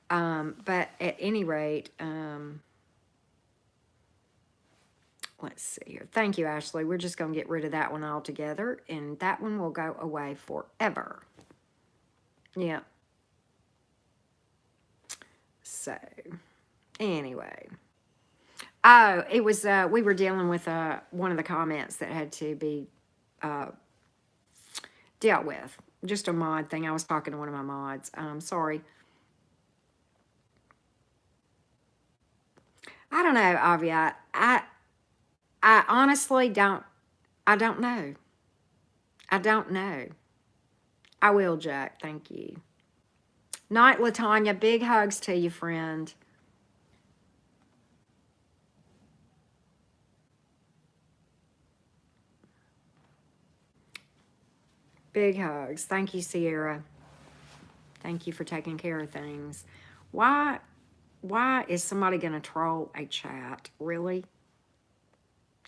But at any rate, let's see here. Thank you, Ashley. We're just going to get rid of that one altogether, and that one will go away forever. Yeah. So, anyway. Oh, it was, we were dealing with one of the comments that had to be dealt with. Just a mod thing. I was talking to one of my mods. Sorry. I don't know, Aviat. I honestly don't know. I don't know. I will, Jack. Thank you. Night, Latanya. Big hugs to you, friend. Big hugs. Thank you, Sierra. Thank you for taking care of things. Why is somebody going to troll a chat? Really?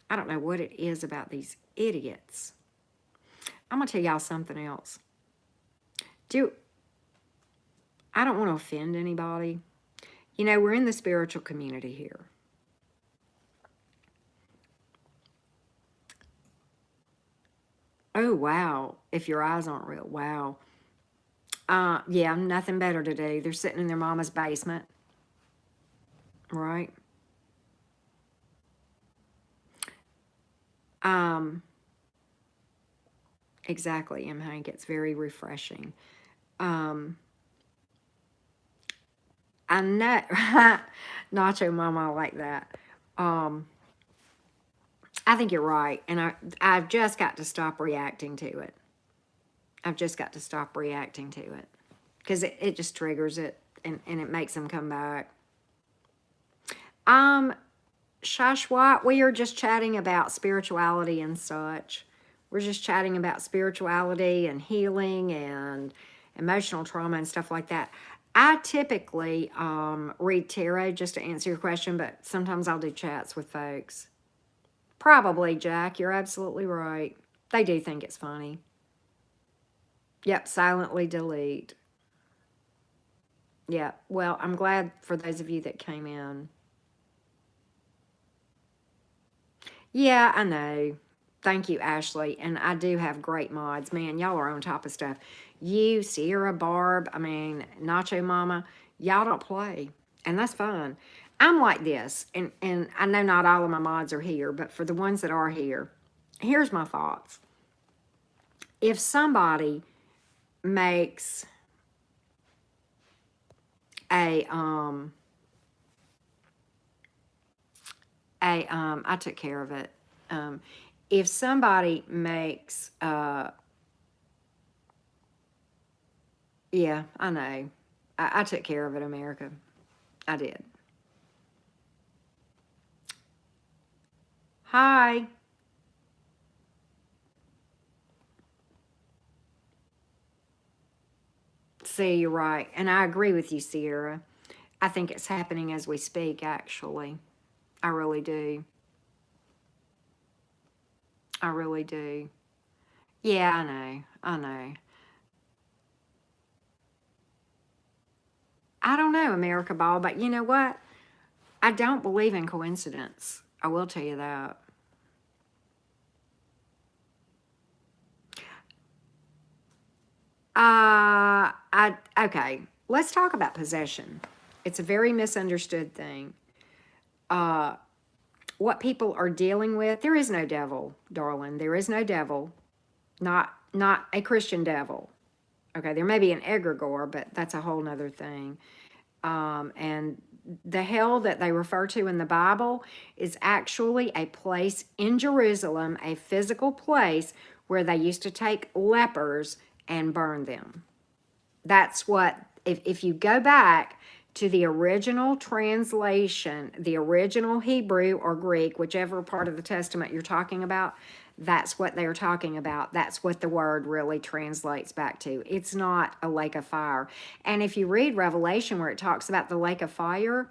I don't know what it is about these idiots. I'm going to tell y'all something else. I don't want to offend anybody. You know, we're in the spiritual community here. Oh, wow. If your eyes aren't real. Wow. Yeah, nothing better to do. They're sitting in their mama's basement. Right? Um, exactly, M. Hank. It's very refreshing. Um, I know, Nacho Mama, I like that. Um, I think you're right, and I've just got to stop reacting to it. I've just got to stop reacting to it because it just triggers it and it makes them come back. Um, Shashwat, we are just chatting about spirituality and such. We're just chatting about spirituality and healing and emotional trauma and stuff like that. I typically read tarot just to answer your question, but sometimes I'll do chats with folks. Probably, Jack. You're absolutely right. They do think it's funny. Yep, silently delete. Yeah, well, I'm glad for those of you that came in. Yeah, I know. Thank you, Ashley. And I do have great mods. Man, y'all are on top of stuff. You, Sierra, Barb, I mean, Nacho Mama, y'all don't play. And that's fun. I'm like this, and I know not all of my mods are here, but for the ones that are here, here's my thoughts. If somebody makes a I took care of it. Um, if somebody makes yeah, I know. I took care of it, America. I did. Hi. See, you're right. And I agree with you, Sierra. I think it's happening as we speak, actually. I really do. I really do. Yeah, I know. I know. I don't know, America Ball, but you know what? I don't believe in coincidence. I will tell you that. Okay. Let's talk about possession. It's a very misunderstood thing. Uh, what people are dealing with, there is no devil, darling. There is no devil. Not a Christian devil. Okay, there may be an egregore, but that's a whole nother thing. And the hell that they refer to in the Bible is actually a place in Jerusalem, a physical place where they used to take lepers and burn them. That's what, if you go back to the original translation, the original Hebrew or Greek, whichever part of the Testament you're talking about, that's what they're talking about. That's what the word really translates back to. It's not a lake of fire. And if you read Revelation, where it talks about the lake of fire,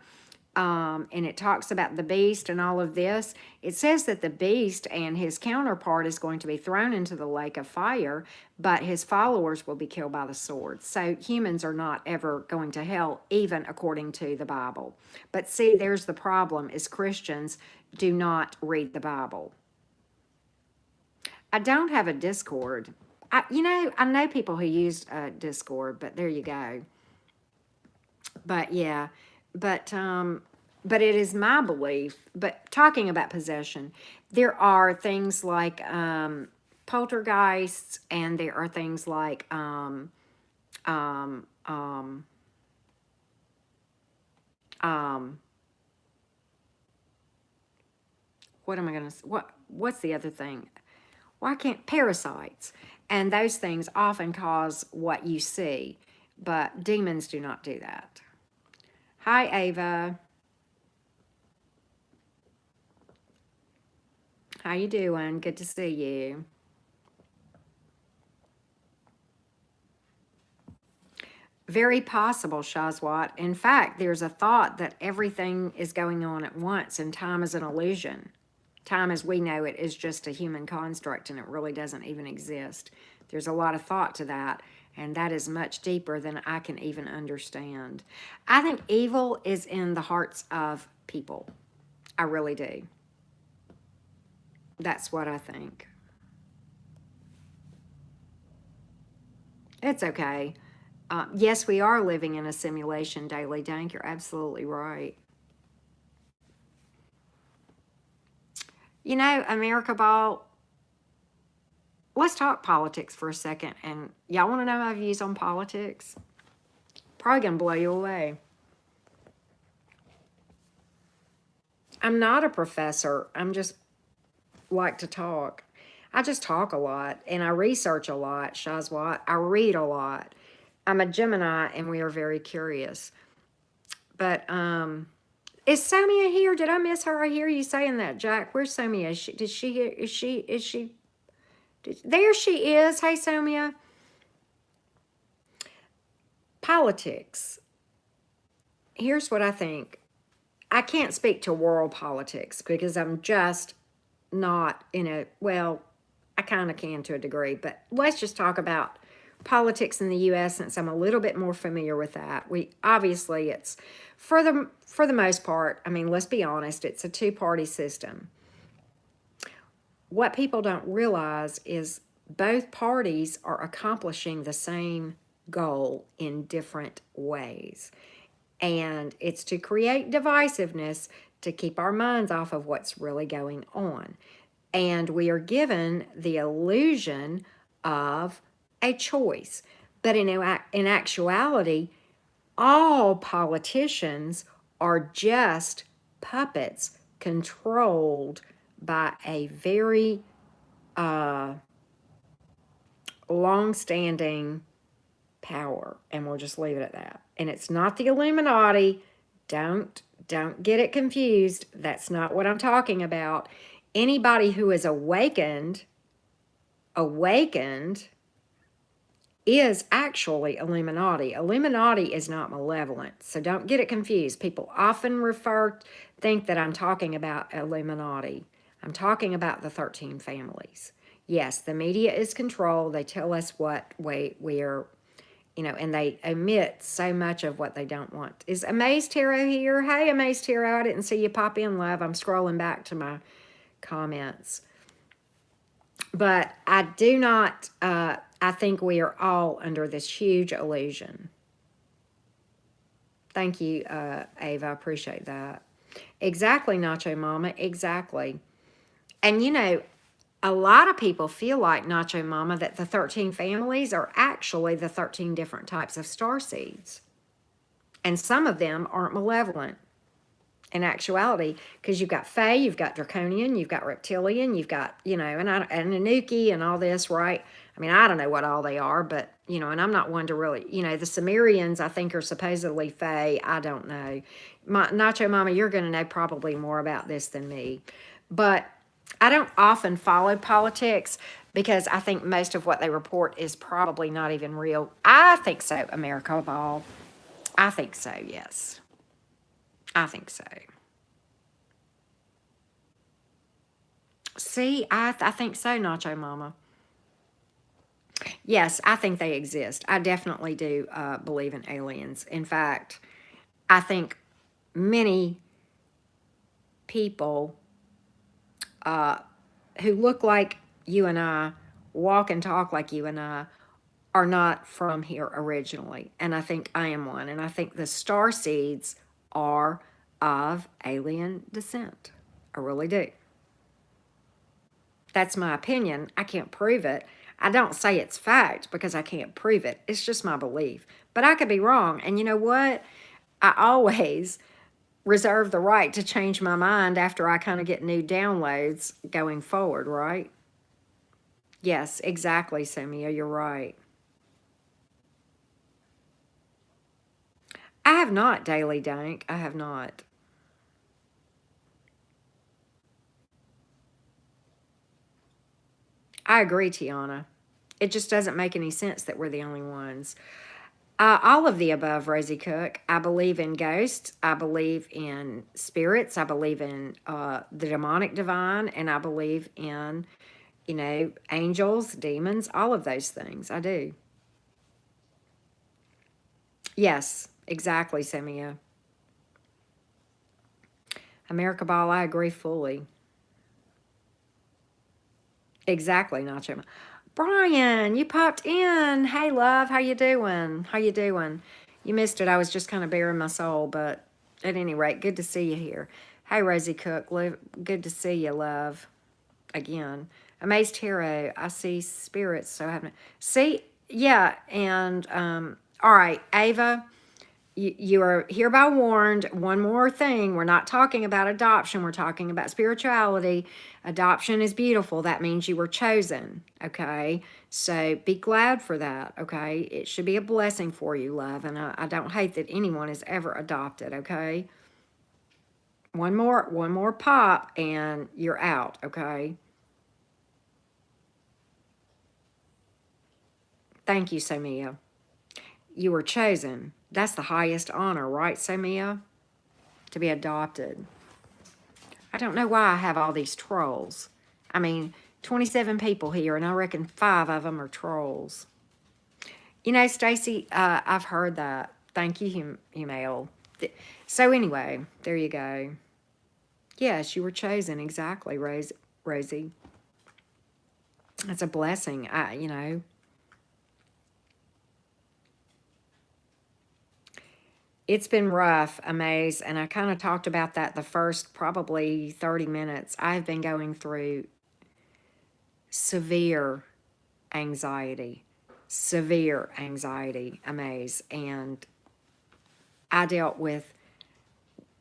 and it talks about the beast and all of this, it says that the beast and his counterpart is going to be thrown into the lake of fire, but his followers will be killed by the sword. So humans are not ever going to hell, even according to the Bible. But see, there's the problem, is Christians do not read the Bible. I don't have a Discord. I know people who use Discord, but there you go. But yeah, but but it is my belief. But talking about possession, there are things like poltergeists, and there are things like um, um, um, what am I gonna? What's the other thing? Why can't parasites? And those things often cause what you see, but demons do not do that. Hi, Ava. How you doing? Good to see you. Very possible, Shazwat. In fact, there's a thought that everything is going on at once and time is an illusion. Time as we know it is just a human construct and it really doesn't even exist. There's a lot of thought to that, and that is much deeper than I can even understand. I think evil is in the hearts of people. I really do. That's what I think. It's okay. Yes, we are living in a simulation, Daily Dank. You're absolutely right. You know, America Ball, let's talk politics for a second. And y'all want to know my views on politics? Probably going to blow you away. I'm not a professor. I'm just like to talk. I just talk a lot and I research a lot, Shazwat. I read a lot. I'm a Gemini and we are very curious. But is Somia here? Did I miss her? I hear you saying that, Jack. Where's Somia? There she is. Hey, Somia. Politics. Here's what I think. I can't speak to world politics because I'm just not in a, well, I kind of can to a degree, but let's just talk about politics in the US since I'm a little bit more familiar with that. We obviously it's for the most part, I mean, let's be honest, it's a two-party system. What people don't realize is both parties are accomplishing the same goal in different ways. And it's to create divisiveness to keep our minds off of what's really going on. And we are given the illusion of a choice. But in actuality, all politicians are just puppets controlled by a very long-standing power, and we'll just leave it at that. And it's not the Illuminati. Don't get it confused. That's not what I'm talking about. Anybody who is awakened is actually Illuminati. Illuminati is not malevolent, so don't get it confused. People often think that I'm talking about Illuminati. I'm talking about the 13 families. Yes, the media is controlled. They tell us what we are, and they omit so much of what they don't want. Is Amaze Tarot here? Hey, Amaze Tarot, I didn't see you pop in, love. I'm scrolling back to my comments. But I do not, I think we are all under this huge illusion. Thank you, Ava. I appreciate that. Exactly, Nacho Mama. Exactly. And a lot of people feel like, Nacho Mama, that the 13 families are actually the 13 different types of star seeds. And some of them aren't malevolent in actuality, because you've got Fae, you've got Draconian, you've got Reptilian, you've got, and Anunnaki and all this, right? I mean, I don't know what all they are, but, and I'm not one to really, the Sumerians, I think, are supposedly Fae. I don't know. Nacho Mama, you're going to know probably more about this than me. But I don't often follow politics because I think most of what they report is probably not even real. I think so, America Ball. I think so, yes. I think so. See, I think so, Nacho Mama. Yes, I think they exist. I definitely do believe in aliens. In fact, I think many people who look like you and I, walk and talk like you and I, are not from here originally. And I think I am one. And I think the star seeds are of alien descent. I really do. That's my opinion. I can't prove it. I don't say it's fact because I can't prove it. It's just my belief. But I could be wrong. And you know what? I always reserve the right to change my mind after I kind of get new downloads going forward, right? Yes, exactly, Samia. You're right. I have not, Daily Dank. I have not. I agree, Tiana. It just doesn't make any sense that we're the only ones. All of the above, Rosie Cook. I believe in ghosts. I believe in spirits. I believe in the demonic divine. And I believe in, angels, demons, all of those things. I do. Yes, exactly, Samia. America Ball, I agree fully. Exactly, Nacho. Brian, you popped in. Hey, love, how you doing? How you doing? You missed it. I was just kind of bearing my soul, but at any rate, good to see you here. Hey, Rosie Cook, good to see you, love. again. Amazed Tarot, I see spirits, so I haven't. See, yeah, and all right, Ava, you are hereby warned. One more thing. We're not talking about adoption. We're talking about spirituality. Adoption is beautiful. That means you were chosen. Okay. So be glad for that. Okay. It should be a blessing for you, love. And I don't hate that anyone is ever adopted. Okay. One more pop and you're out. Okay. Thank you, Samia. You were chosen. That's the highest honor, right, Samia? To be adopted. I don't know why I have all these trolls. I mean, 27 people here, and I reckon 5 of them are trolls. You know, Stacy, I've heard that. Thank you, Humail. So anyway, there you go. Yes, you were chosen, exactly, Rosie. It's a blessing, you know. It's been rough, Amaze, and I kind of talked about that the first probably 30 minutes. I've been going through severe anxiety, Amaze, and I dealt with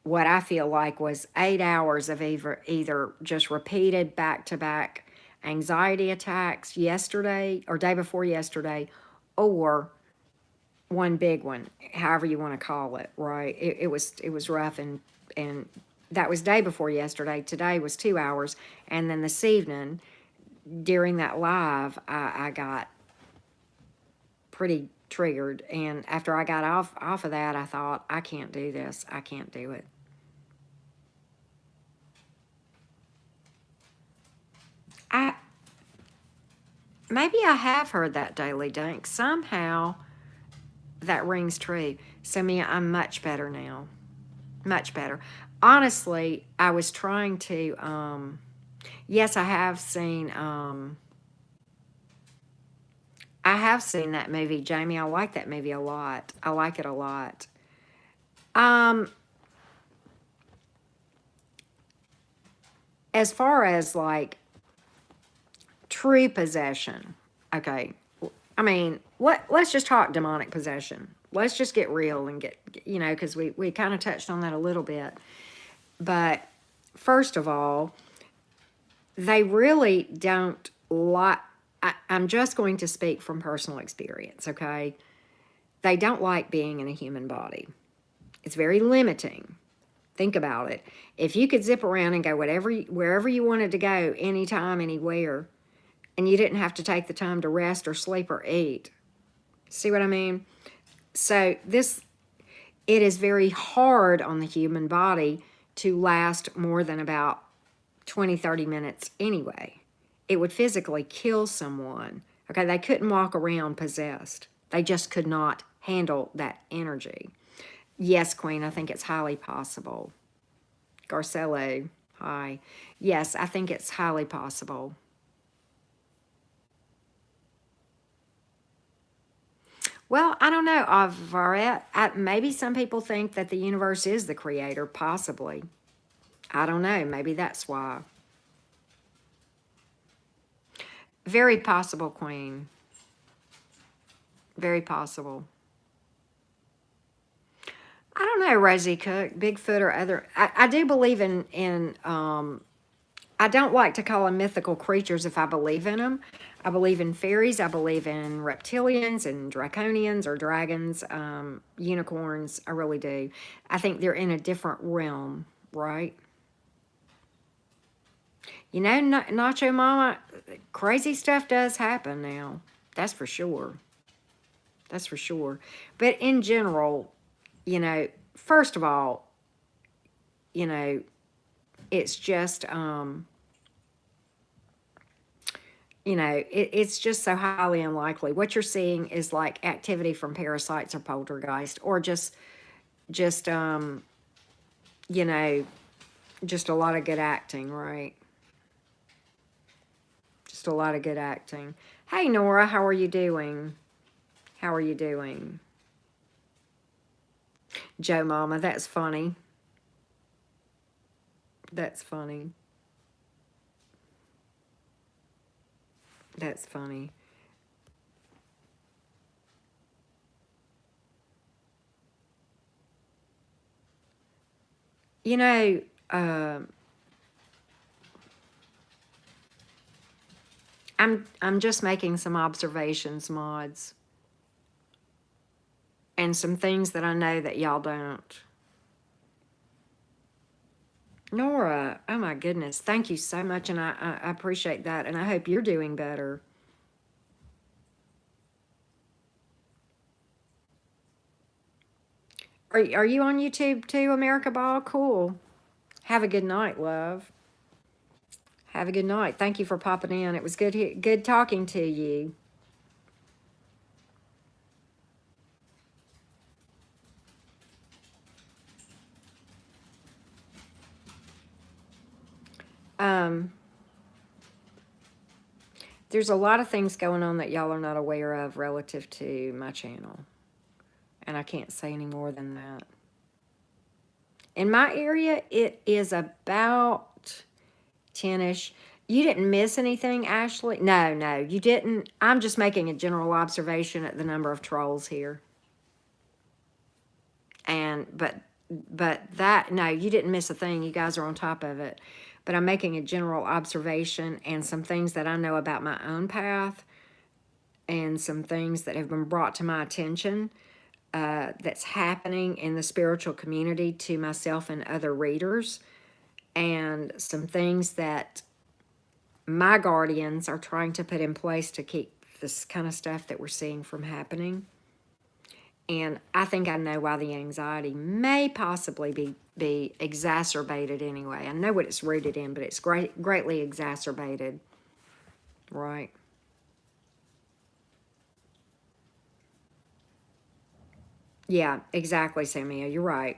what I feel like was 8 hours of either just repeated back-to-back anxiety attacks yesterday or day before yesterday, or one big one, however you want to call it, right? It was rough, and that was day before yesterday. Today was 2 hours, and then this evening during that live, I got pretty triggered, and after I got off of that, I thought, I can't do this. I can't do it. I maybe I have heard that Daily Dunk somehow. That rings true. So, Mia, I'm much better now. Much better. Honestly, I was trying to, yes, I have seen that movie, Jamie. I like that movie a lot. I like it a lot. Um, as far as like true possession, okay. I mean, let's just talk demonic possession. Let's just get real and get, you know, because we kind of touched on that a little bit. But first of all, they really don't like, I'm just going to speak from personal experience, okay? They don't like being in a human body. It's very limiting. Think about it. If you could zip around and go wherever you wanted to go, anytime, anywhere, and you didn't have to take the time to rest or sleep or eat. See what I mean? So it is very hard on the human body to last more than about 20, 30 minutes anyway. It would physically kill someone. Okay, they couldn't walk around possessed. They just could not handle that energy. Yes, Queen, I think it's highly possible. Garcello, hi. Yes, I think it's highly possible. Well, I don't know, Varette. Maybe some people think that the universe is the creator, possibly. I don't know. Maybe that's why. Very possible, Queen. Very possible. I don't know, Rosie Cook, Bigfoot or other. I do believe in I don't like to call them mythical creatures if I believe in them. I believe in fairies. I believe in reptilians and draconians or dragons, unicorns. I really do. I think they're in a different realm, right? You know, Nacho Mama, crazy stuff does happen now. That's for sure. That's for sure. But in general, you know, first of all, you know, it's just, you know, it's just so highly unlikely. What you're seeing is like activity from parasites or poltergeist, or just, you know, just a lot of good acting, right? Just a lot of good acting. Hey, Nora, how are you doing? How are you doing? Joe Mama, that's funny. That's funny. That's funny. You know, I'm just making some observations, mods, and some things that I know that y'all don't. Nora, oh my goodness, thank you so much, and I appreciate that, and I hope you're doing better. Are you on YouTube too, America Ball? Cool. Have a good night, love. Have a good night. Thank you for popping in. It was good talking to you. Um, there's a lot of things going on that y'all are not aware of relative to my channel, and I can't say any more than that. In my area, it is about 10ish. You didn't miss anything, Ashley? No, no, you didn't. I'm just making a general observation at the number of trolls here. And but that, no, you didn't miss a thing. You guys are on top of it. But I'm making a general observation and some things that I know about my own path and some things that have been brought to my attention that's happening in the spiritual community to myself and other readers, and some things that my guardians are trying to put in place to keep this kind of stuff that we're seeing from happening. And I think I know why the anxiety may possibly be exacerbated anyway. I know what it's rooted in, but it's greatly exacerbated. Right. Yeah, exactly, Samia. You're right.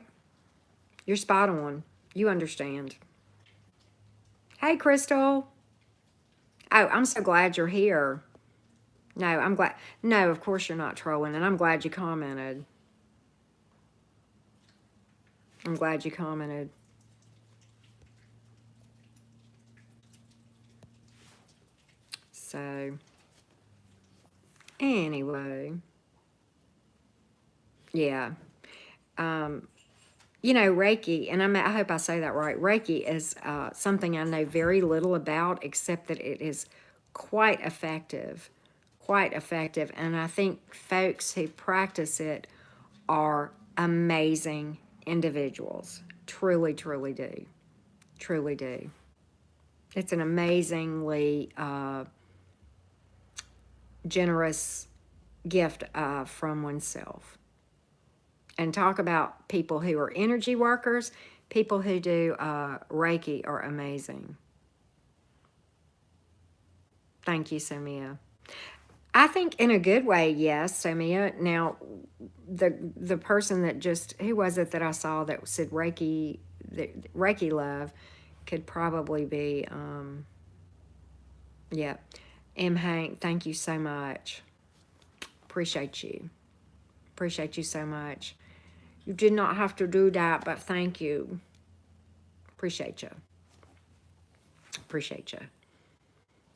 You're spot on. You understand. Hey, Crystal. Oh, I'm so glad you're here. No, I'm glad. No, of course you're not trolling, and I'm glad you commented. I'm glad you commented. So, anyway, yeah. You know, Reiki, and I hope I say that right. Reiki is something I know very little about, except that it is quite effective. Quite effective. And I think folks who practice it are amazing individuals. Truly, truly do. Truly do. It's an amazingly generous gift from oneself. And talk about people who are energy workers, people who do Reiki are amazing. Thank you, Samia. I think in a good way, yes, Samia. Now, the person that just, who was it that I saw that said Reiki, the Reiki love, could probably be, yeah. M. Hank, thank you so much. Appreciate you. Appreciate you so much. You did not have to do that, but thank you. Appreciate you. Appreciate you.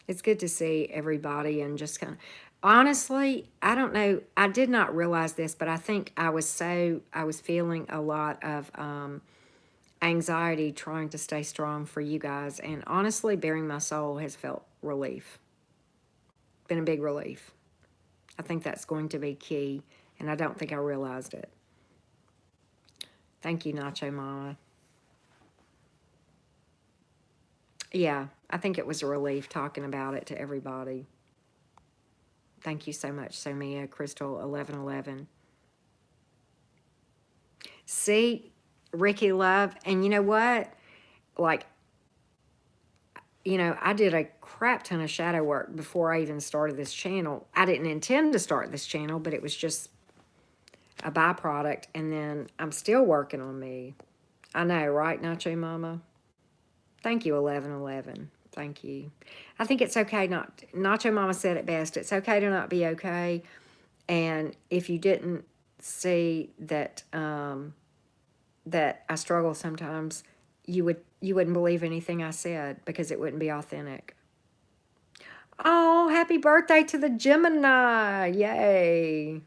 It's good to see everybody and just kind of, honestly, I don't know. I did not realize this, but I think I was feeling a lot of anxiety trying to stay strong for you guys. And honestly, bearing my soul has felt relief. Been a big relief. I think that's going to be key, and I don't think I realized it. Thank you, Nacho Mama. Yeah, I think it was a relief talking about it to everybody. Thank you so much, Somia, Crystal 1111. See, Ricky Love, and you know what? Like, you know, I did a crap ton of shadow work before I even started this channel. I didn't intend to start this channel, but it was just a byproduct, and then I'm still working on me. I know, right, Nacho Mama? Thank you, 1111. Thank you. I think it's okay not, Nacho Mama said it best. It's okay to not be okay. And if you didn't see that, that I struggle sometimes, you wouldn't believe anything I said because it wouldn't be authentic. Oh, happy birthday to the Gemini. Yay.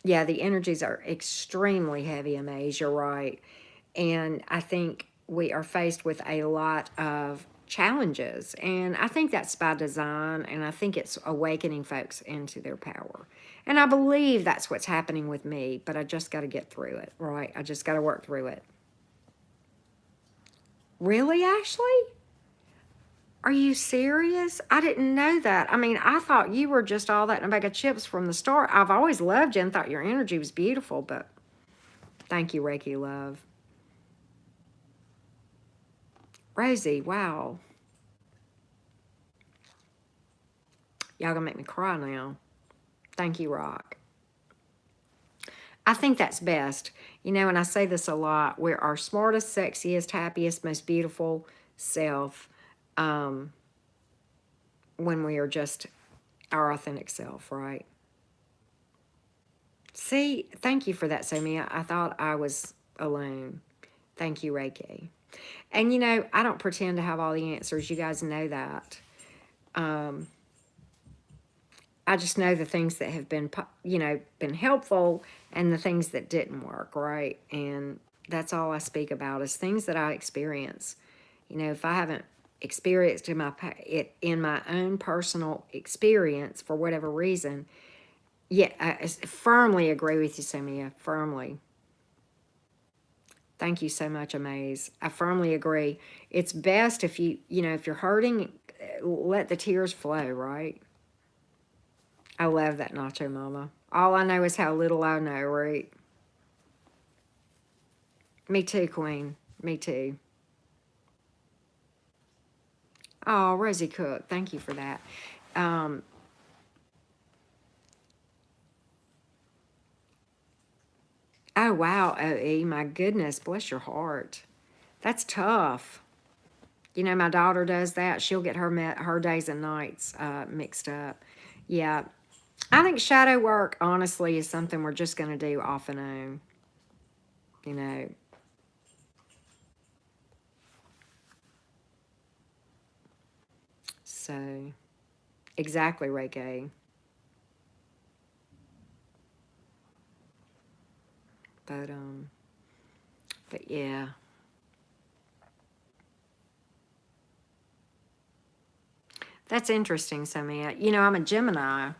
Yeah, the energies are extremely heavy, Amaze. You're right. And I think we are faced with a lot of challenges. And I think that's by design. And I think it's awakening folks into their power. And I believe that's what's happening with me. But I just got to get through it, right? I just got to work through it. Really, Ashley? Are you serious? I didn't know that. I mean, I thought you were just all that in a bag of chips from the start. I've always loved you and thought your energy was beautiful, but thank you, Reiki Love. Rosie, wow. Y'all gonna make me cry now. Thank you, Rock. I think that's best. You know, and I say this a lot, we're our smartest, sexiest, happiest, most beautiful self um, when we are just our authentic self, right? See, thank you for that, Samia. I thought I was alone. Thank you, Reiki. And you know, I don't pretend to have all the answers. You guys know that. Um, I just know the things that have been, you know, been helpful and the things that didn't work, right? And that's all I speak about is things that I experience. You know, if I haven't experienced it in my own personal experience for whatever reason, yeah, I firmly agree with you, Samia. Firmly. Thank you so much, Amaze. I firmly agree. It's best if you know, if you're hurting, let the tears flow, right? I love that Nacho Mama. All I know is how little I know, right? Me too, Queen. Me too. Oh, Rosie Cook, thank you for that. Um, oh, wow, OE, my goodness, bless your heart. That's tough. You know, my daughter does that. She'll get her days and nights mixed up. Yeah, I think shadow work, honestly, is something we're just going to do off and on. You know, so exactly, Reiki. But but yeah, that's interesting, Samia. You know, I'm a Gemini,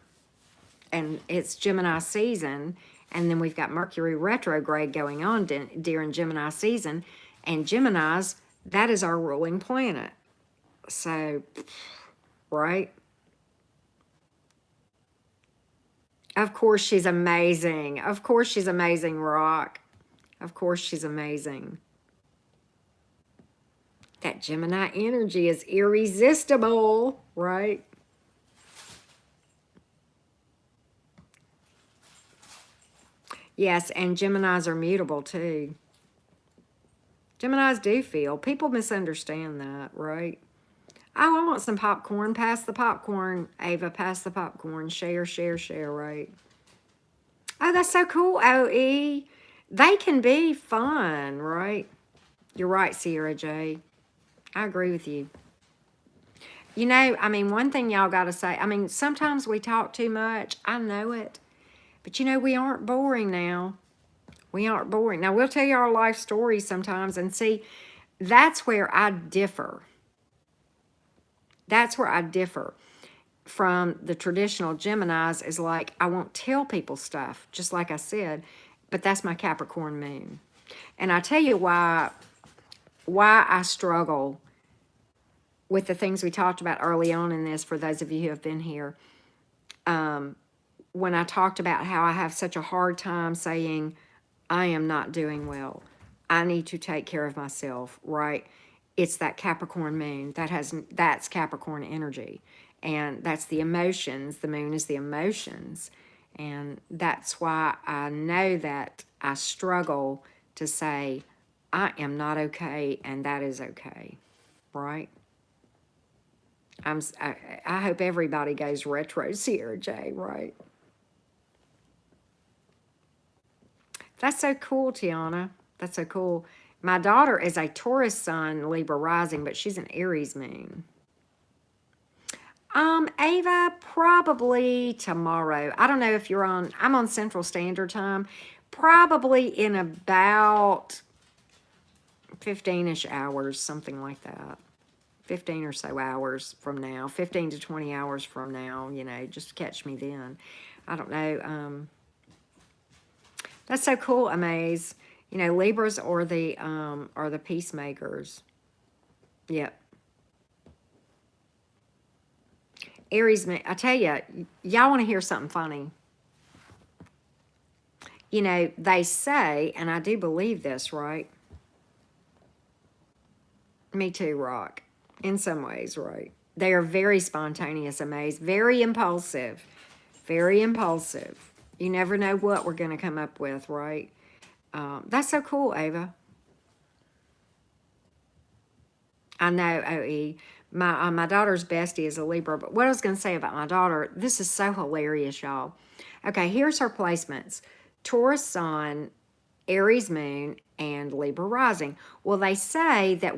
and it's Gemini season, and then we've got Mercury retrograde going on during Gemini season, and Gemini's, that is our ruling planet. So, right? Of course she's amazing. Of course she's amazing, Rock. Of course she's amazing. That Gemini energy is irresistible, right? Yes, and Geminis are mutable too. Geminis do feel. People misunderstand that, right? Oh, I want some popcorn. Pass the popcorn, Ava. Pass the popcorn. Share, share, share, right? Oh, that's so cool, OE. They can be fun, right? You're right, Sierra J. I agree with you. You know, I mean, one thing y'all got to say, I mean, sometimes we talk too much. I know it. But you know, we aren't boring now. We aren't boring. Now, we'll tell you our life stories sometimes and see, that's where I differ. That's where I differ from the traditional Geminis is like, I won't tell people stuff, just like I said, but that's my Capricorn moon. And I tell you why I struggle with the things we talked about early on in this, for those of you who have been here, when I talked about how I have such a hard time saying, I am not doing well. I need to take care of myself, right? It's that Capricorn moon. That's Capricorn energy. And that's the emotions. The moon is the emotions. And that's why I know that I struggle to say, I am not okay, and that is okay, right? I hope everybody goes retro Sierra J, right? That's so cool, Tiana. That's so cool. My daughter is a Taurus sun, Libra rising, but she's an Aries moon. Ava, probably tomorrow. I don't know if you're on, I'm on Central Standard Time. Probably in about 15-ish hours, something like that. 15 or so hours from now, 15 to 20 hours from now, just catch me then. I don't know. That's so cool, Amaze. Libras are the peacemakers. Yep. Aries, I tell you, y'all want to hear something funny. They say, and I do believe this, right? Me too, Rock. In some ways, right? They are very spontaneous, amazed, very impulsive. Very impulsive. You never know what we're going to come up with, right? That's so cool, Ava. I know, OE. My daughter's bestie is a Libra, but what I was going to say about my daughter, this is so hilarious, y'all. Okay, here's her placements. Taurus Sun, Aries Moon, and Libra Rising. Well, they say that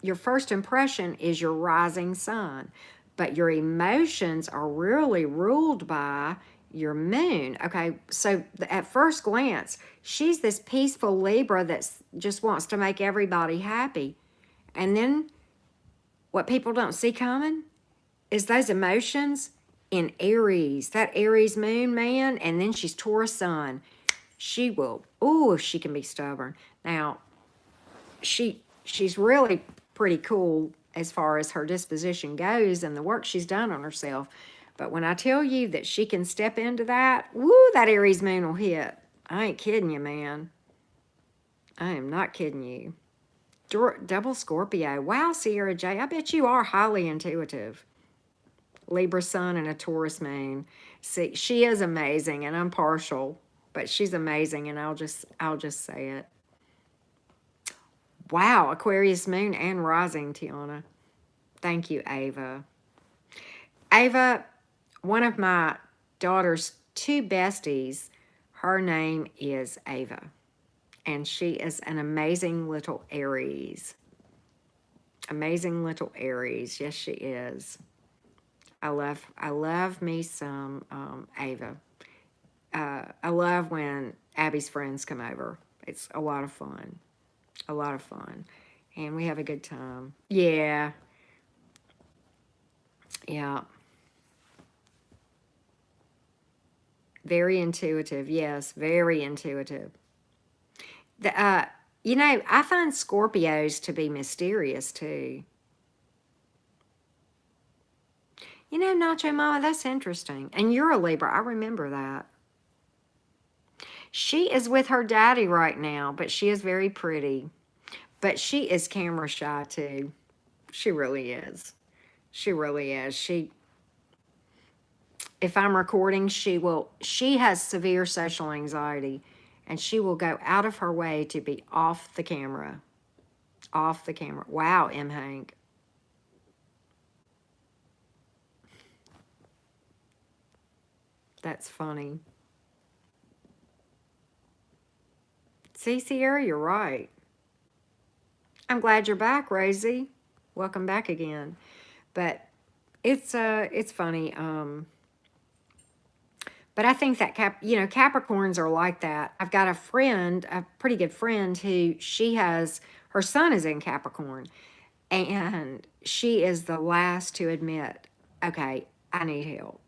your first impression is your rising sun, but your emotions are really ruled by your moon. Okay, so at first glance, she's this peaceful Libra that just wants to make everybody happy. And then what people don't see coming is those emotions in Aries, that Aries moon, man, and then she's Taurus Sun. She can be stubborn. Now, she's really pretty cool as far as her disposition goes and the work she's done on herself. But when I tell you that she can step into that, that Aries moon will hit. I ain't kidding you, man. I am not kidding you. Double Scorpio. Wow, Sierra J. I bet you are highly intuitive. Libra Sun and a Taurus Moon. See, she is amazing, and I'm partial, but she's amazing, and I'll just say it. Wow, Aquarius Moon and Rising, Tiana. Thank you, Ava. Ava, one of my daughter's two besties, her name is Ava, and she is an amazing little Aries. Amazing little Aries. Yes, she is. I love me some Ava. I love when Abby's friends come over. It's a lot of fun. A lot of fun. And we have a good time. Yeah. Yeah. Very intuitive. Yes, very intuitive. I find Scorpios to be mysterious too. Nacho Mama, that's interesting. And you're a Libra. I remember that. She is with her daddy right now, but she is very pretty. But she is camera shy too. She really is. She really is. If I'm recording, she has severe social anxiety, and she will go out of her way to be off the camera. Off the camera. Wow, M. Hank. That's funny. See, Sierra, you're right. I'm glad you're back, Rosie. Welcome back again. But it's funny. But I think that Capricorns are like that. I've got a pretty good friend who her son is in Capricorn, and she is the last to admit, okay, I need help,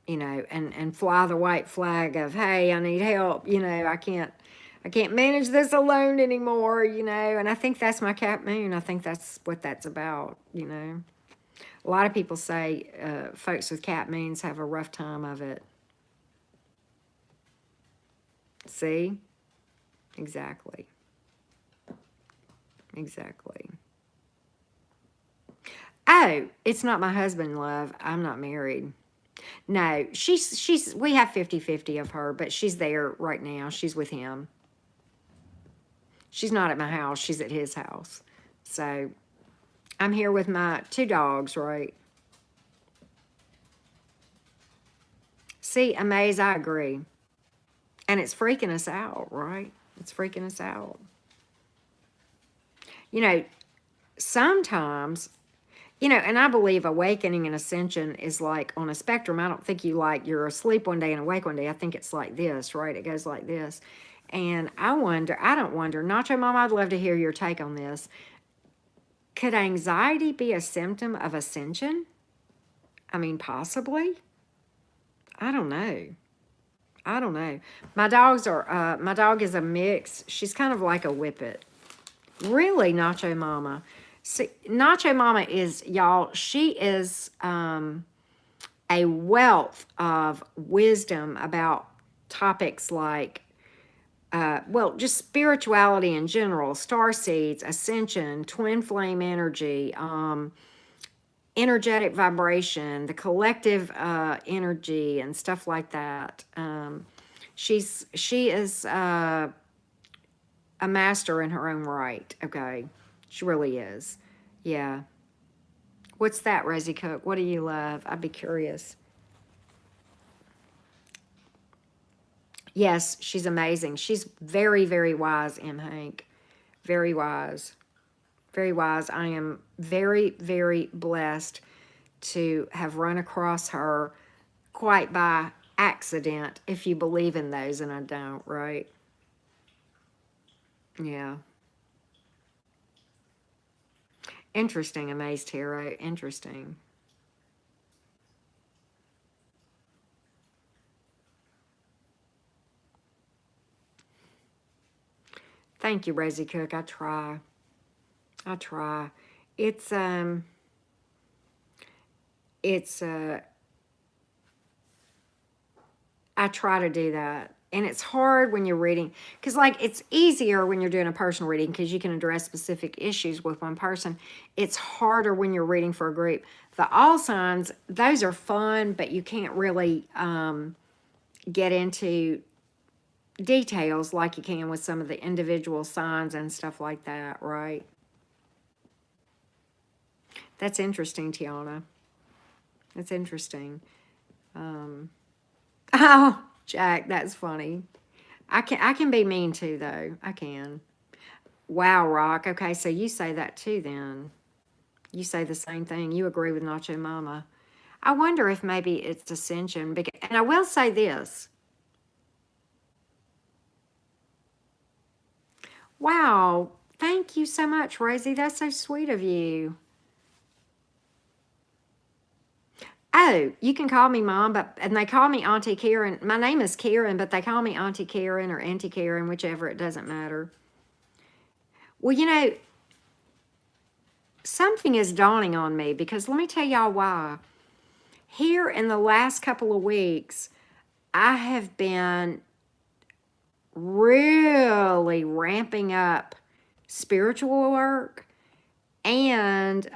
and fly the white flag of, hey, I need help, I can't manage this alone anymore, and I think that's my Cap Moon. I think that's what that's about, A lot of people say folks with Cap Moons have a rough time of it. See? Exactly. Exactly. Oh, it's not my husband, love. I'm not married. No, we have 50-50 of her, but she's there right now. She's with him. She's not at my house. She's at his house. So I'm here with my two dogs, right? See, Amaze, I agree. And it's freaking us out, right? It's freaking us out. Sometimes, You know, and I believe awakening and ascension is like on a spectrum. I don't think you like you're asleep one day and awake one day. I think it's like this, right? It goes like this. And I don't wonder, Nacho Mama, I'd love to hear your take on this. Could anxiety be a symptom of ascension? I mean, possibly. I don't know. I don't know. My dog is a mix. She's kind of like a whippet. Really, Nacho Mama. See, Nacho Mama is, y'all, she is a wealth of wisdom about topics like, well, just spirituality in general, star seeds, ascension, twin flame energy, energetic vibration, the collective energy, and stuff like that. She is a master in her own right. Okay, she really is. Yeah. What's that, Rosie Cook? What do you love? I'd be curious. Yes, she's amazing. She's very, very wise, M. Hank. Very wise. Very wise. I am very, very blessed to have run across her quite by accident, if you believe in those, and I don't, right? Yeah. Interesting, Amazed Hero. Interesting. Thank you, Rosie Cook. I try. I try. It's it's I try to do that. And it's hard when you're reading, because, like, it's easier when you're doing a personal reading because you can address specific issues with one person. It's harder when you're reading for a group. The all signs, those are fun, but you can't really get into details like you can with some of the individual signs and stuff like that, right? That's interesting, Tiana. That's interesting. Oh, Jack, that's funny. I can be mean too, though. I can. Wow, Rock. Okay, so you say that too then. You say the same thing. You agree with Nacho Mama. I wonder if maybe it's ascension. And I will say this. Wow, thank you so much, Rosie. That's so sweet of you. Oh, you can call me Mom, and they call me Auntie Karen. My name is Karen, but they call me Auntie Karen or Auntie Karen, whichever. It doesn't matter. Well, something is dawning on me because let me tell y'all why. Here in the last couple of weeks, I have been really ramping up spiritual work, and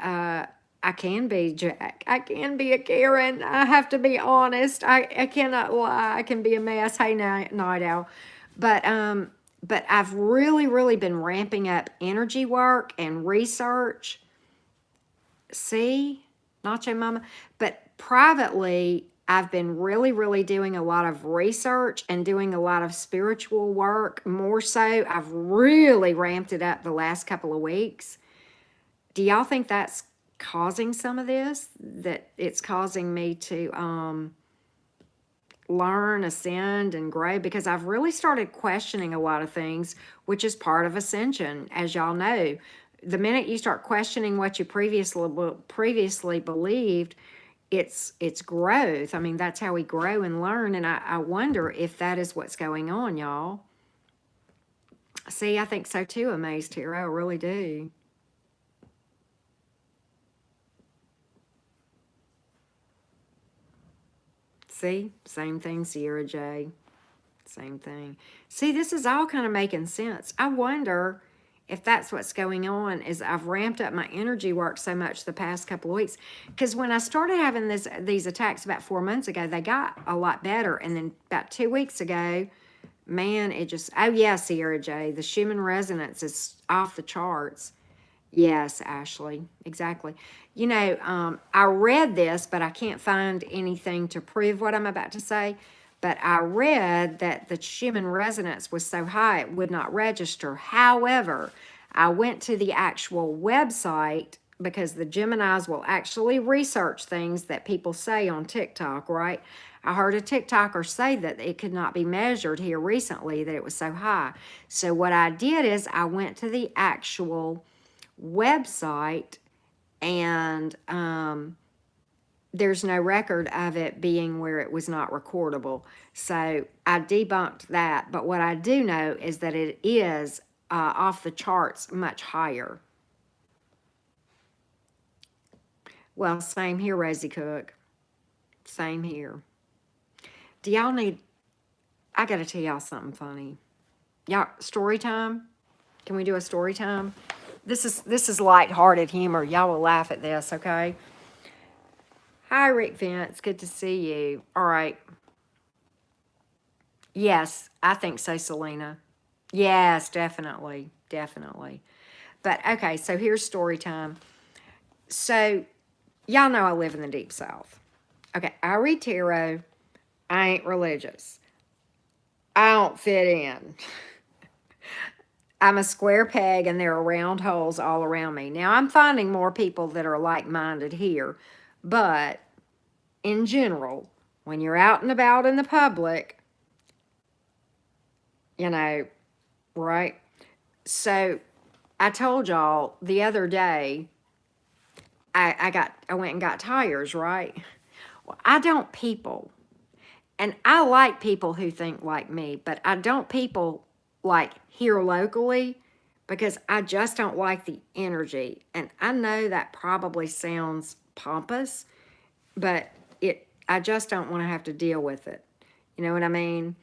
I can be Jack. I can be a Karen. I have to be honest. I cannot lie. I can be a mess. Hey, night owl. But I've really, really been ramping up energy work and research. See, Nacho Mama. But privately, I've been really, really doing a lot of research and doing a lot of spiritual work. More so, I've really ramped it up the last couple of weeks. Do y'all think that's causing some of this? That it's causing me to learn, ascend, and grow? Because I've really started questioning a lot of things, which is part of ascension, as y'all know. The minute you start questioning what you previously believed, it's growth. I mean, that's how we grow and learn. And I wonder if that is what's going on, y'all. See, I think so too, Amazed Hero. I really do. See, same thing, Sierra J. Same thing. See, this is all kind of making sense. I wonder if that's what's going on is I've ramped up my energy work so much the past couple of weeks. Because when I started having these attacks about 4 months ago, they got a lot better. And then about 2 weeks ago, man, it just, oh yeah, Sierra J, the Schumann resonance is off the charts. Yes, Ashley, exactly. I read this, but I can't find anything to prove what I'm about to say. But I read that the Schumann resonance was so high it would not register. However, I went to the actual website because the Geminis will actually research things that people say on TikTok, right? I heard a TikToker say that it could not be measured here recently, that it was so high. So what I did is I went to the actual website, and there's no record of it being where it was not recordable. So I debunked that. But what I do know is that it is off the charts much higher. Well, same here, Rosie Cook. Same here. Do y'all need, I got to tell y'all something funny. Y'all, story time? Can we do a story time? This is lighthearted humor. Y'all will laugh at this, okay? Hi, Rick Vince. Good to see you. All right. Yes, I think so, Selena. Yes, definitely. Definitely. But okay, so here's story time. So y'all know I live in the Deep South. Okay, I read tarot. I ain't religious. I don't fit in. I'm a square peg and there are round holes all around me. Now, I'm finding more people that are like-minded here, but in general, when you're out and about in the public, you know, right? So I told y'all the other day, I went and got tires, right? Well, I don't people. And I like people who think like me, but I don't people like here locally, because I just don't like the energy. And I know that probably sounds pompous, but I just don't want to have to deal with it. You know what I mean?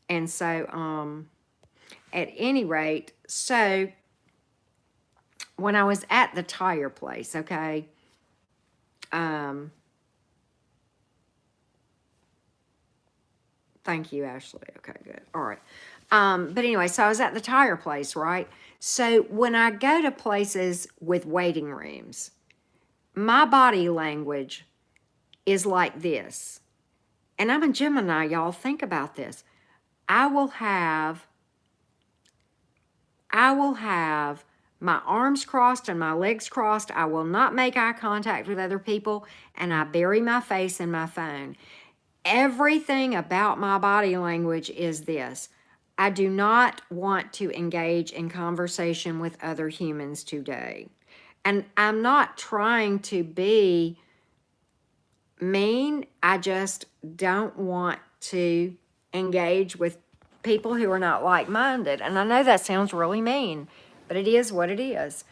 And so at any rate, so when I was at the tire place, okay, thank you, Ashley. Okay, good. All right. But anyway, so I was at the tire place, right? So when I go to places with waiting rooms, my body language is like this. And I'm a Gemini, y'all. Think about this. I will have my arms crossed and my legs crossed. I will not make eye contact with other people, and I bury my face in my phone. Everything about my body language is this. I do not want to engage in conversation with other humans today. And I'm not trying to be mean. I just don't want to engage with people who are not like-minded. And I know that sounds really mean, but it is what it is.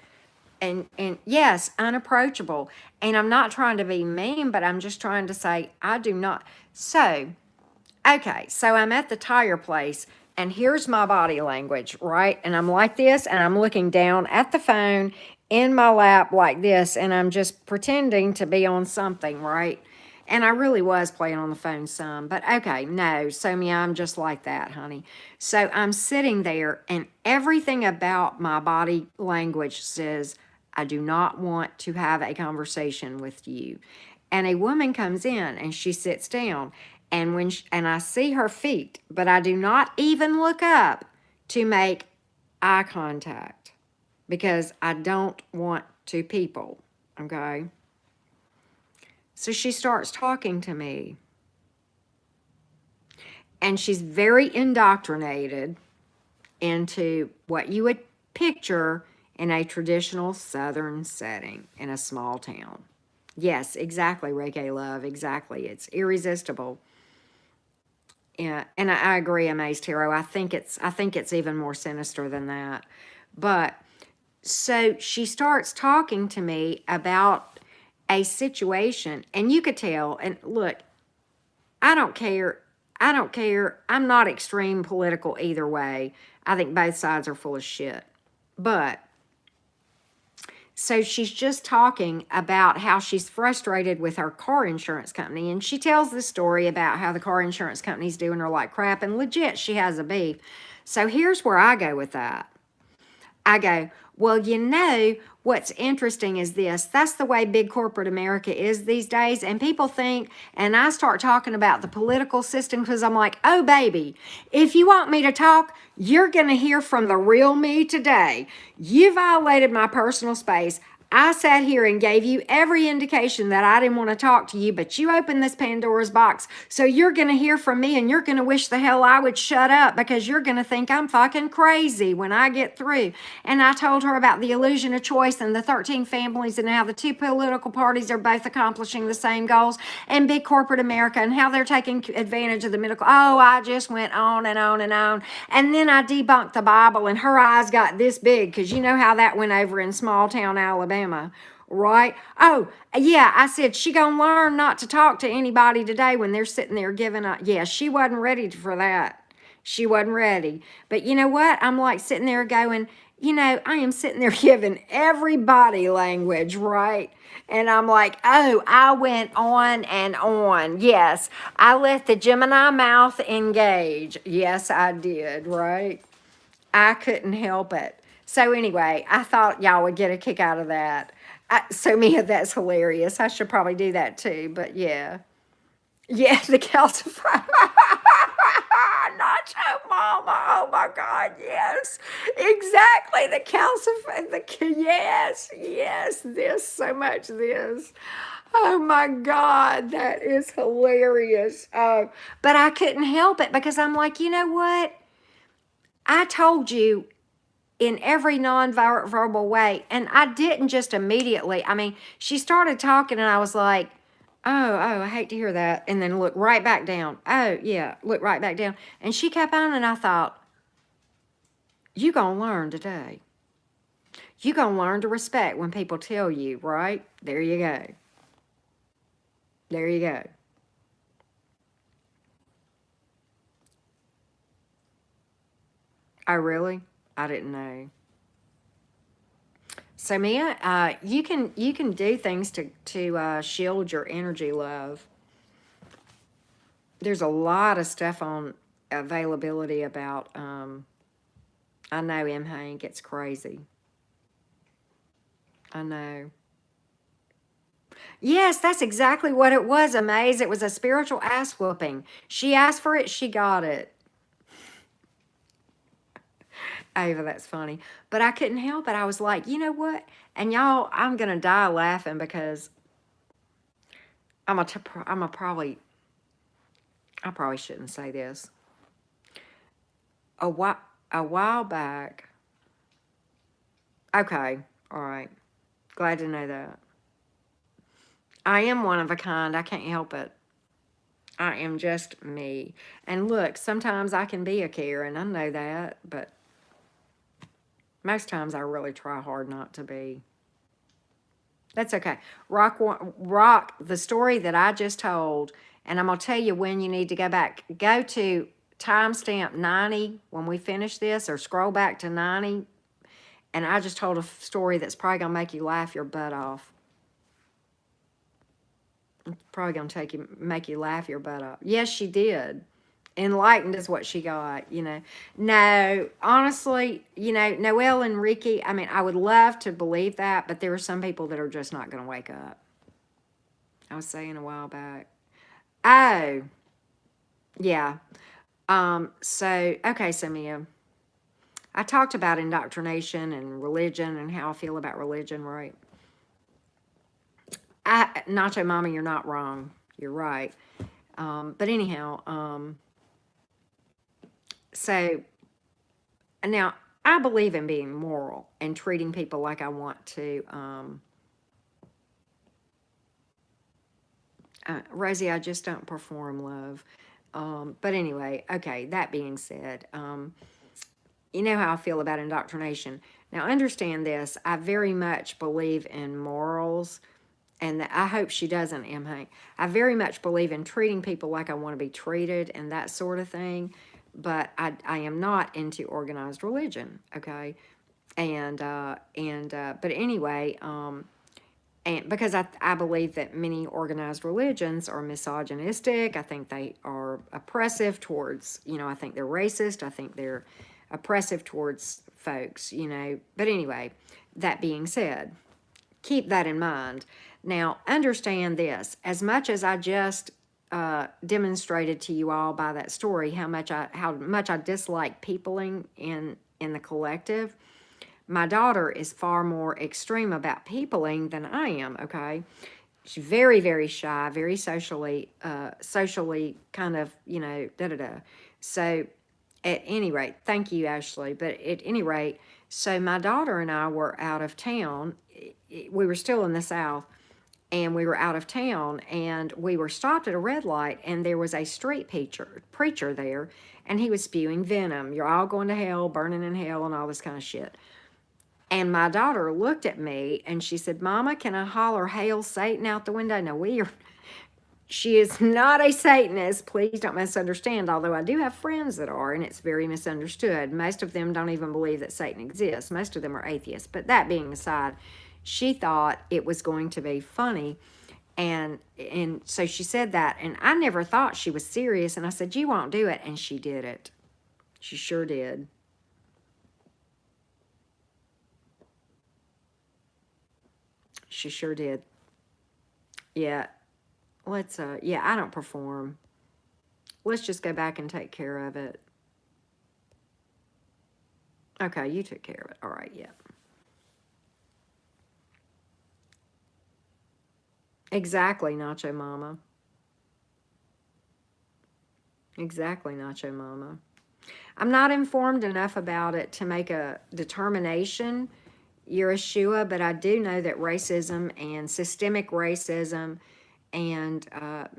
And yes, unapproachable. And I'm not trying to be mean, but I'm just trying to say I do not. So, okay, so I'm at the tire place, and here's my body language, right? And I'm like this, and I'm looking down at the phone in my lap like this, and I'm just pretending to be on something, right? And I really was playing on the phone some, but okay, no, Sonia, I'm just like that, honey. So I'm sitting there, and everything about my body language says, I do not want to have a conversation with you. And a woman comes in, and she sits down, and and I see her feet, but I do not even look up to make eye contact because I don't want to people, okay? So she starts talking to me, and she's very indoctrinated into what you would picture in a traditional Southern setting in a small town. Yes, exactly, Ray K. Love, exactly. It's irresistible. Yeah, and I agree, Amazed Hero. I think it's even more sinister than that. But so she starts talking to me about a situation, and you could tell, and look, I don't care. I don't care. I'm not extreme political either way. I think both sides are full of shit. But so she's just talking about how she's frustrated with her car insurance company. And she tells the story about how the car insurance company's doing her like crap. And legit, she has a beef. So here's where I go with that. I go, well, you know, what's interesting is this. That's the way big corporate America is these days. And people think, and I start talking about the political system because I'm like, oh, baby, if you want me to talk, you're going to hear from the real me today. You violated my personal space. I sat here and gave you every indication that I didn't want to talk to you, but you opened this Pandora's box. So you're going to hear from me and you're going to wish the hell I would shut up because you're going to think I'm fucking crazy when I get through. And I told her about the illusion of choice and the 13 families and how the two political parties are both accomplishing the same goals and big corporate America and how they're taking advantage of the middle. Oh, I just went on and on and on. And then I debunked the Bible and her eyes got this big because you know how that went over in small town Alabama. Right? Oh, yeah, I said she gonna learn not to talk to anybody today when they're sitting there giving up. Yeah, she wasn't ready for that. She wasn't ready. But you know what? I'm like sitting there going, I am sitting there giving everybody language, right? And I'm like, oh, I went on and on. Yes, I let the Gemini mouth engage. Yes, I did, right? I couldn't help it. So anyway, I thought y'all would get a kick out of that. So Mia, that's hilarious. I should probably do that too, but yeah. Yeah, the calcified. Nacho Mama. Oh my God, yes. Exactly. The calcified. Yes. This, so much this. Oh my God, that is hilarious. But I couldn't help it because I'm like, you know what? I told you in every non-verbal way. And I didn't just immediately. I mean, she started talking and I was like, I hate to hear that. And then look right back down. Oh, yeah, look right back down. And she kept on and I thought, you gonna learn today. You gonna learn to respect when people tell you, right? There you go. There you go. Oh, really? I didn't know. So Mia, you can do things to shield your energy, love. There's a lot of stuff on availability about. I know M. Hank, it's crazy. I know. Yes, that's exactly what it was. Amaze. It was a spiritual ass whooping. She asked for it, she got it. Ava, that's funny. But I couldn't help it. I was like, you know what? And y'all, I'm gonna die laughing because I'm a probably I probably shouldn't say this. A while back. Okay, all right. Glad to know that. I am one of a kind. I can't help it. I am just me. And look, sometimes I can be a Karen. I know that, but most times I really try hard not to be. That's okay. Rock, the story that I just told, and I'm going to tell you when you need to go back. Go to timestamp 90 when we finish this, or scroll back to 90. And I just told a story that's probably going to make you laugh your butt off. Probably going to make you laugh your butt off. Yes, she did. Enlightened is what she got. No, honestly, Noelle and Ricky, I mean, I would love to believe that, but there are some people that are just not going to wake up. I was saying a while back. Oh, yeah. So Mia, I talked about indoctrination and religion and how I feel about religion, right? Nacho Mama, you're not wrong. You're right. But anyhow, so now I believe in being moral and treating people like I want to. Rosie, I just don't perform love. But anyway, okay, that being said, you know how I feel about indoctrination. Now, understand this. I very much believe in morals, and I hope she doesn't, M. Hank. I very much believe in treating people like I want to be treated and that sort of thing, but I am not into organized religion, okay? But anyway, and because I believe that many organized religions are misogynistic. I think they are oppressive towards, I think they're racist. I think they're oppressive towards folks, But anyway, that being said, keep that in mind. Now, understand this. As much as I just demonstrated to you all by that story how much I dislike peopling in the collective, My daughter is far more extreme about peopling than I am, okay? She's very, very shy, very socially kind of, da-da-da. So at any rate, thank you, Ashley. But at any rate, so my daughter and I were out of town. We were still in the South, and we were out of town, and we were stopped at a red light, and there was a street preacher there, and he was spewing venom. You're all going to hell, burning in hell, and all this kind of shit. And my daughter looked at me and she said, Mama, can I holler hail Satan out the window? Now, she is not a Satanist. Please don't misunderstand, although I do have friends that are, and it's very misunderstood. Most of them don't even believe that Satan exists. Most of them are atheists. But that being aside, she thought it was going to be funny. And so she said that, and I never thought she was serious. And I said, you won't do it. And she did it. She sure did. She sure did. Yeah. Yeah, I don't perform. Let's just go back and take care of it. Okay, you took care of it. All right, yeah. Exactly, Nacho Mama. Exactly, Nacho Mama. I'm not informed enough about it to make a determination, Yeshua, but I do know that racism and systemic racism and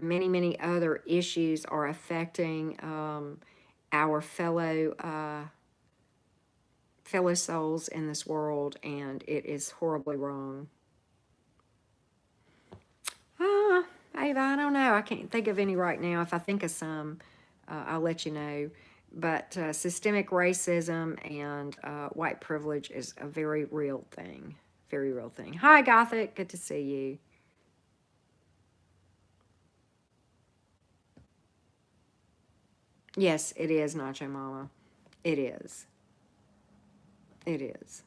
many, many other issues are affecting our fellow souls in this world, and it is horribly wrong. Ava, I don't know. I can't think of any right now. If I think of some, I'll let you know. But systemic racism and white privilege is a very real thing. Very real thing. Hi, Gothic. Good to see you. Yes, it is, Nacho Mama. It is. It is.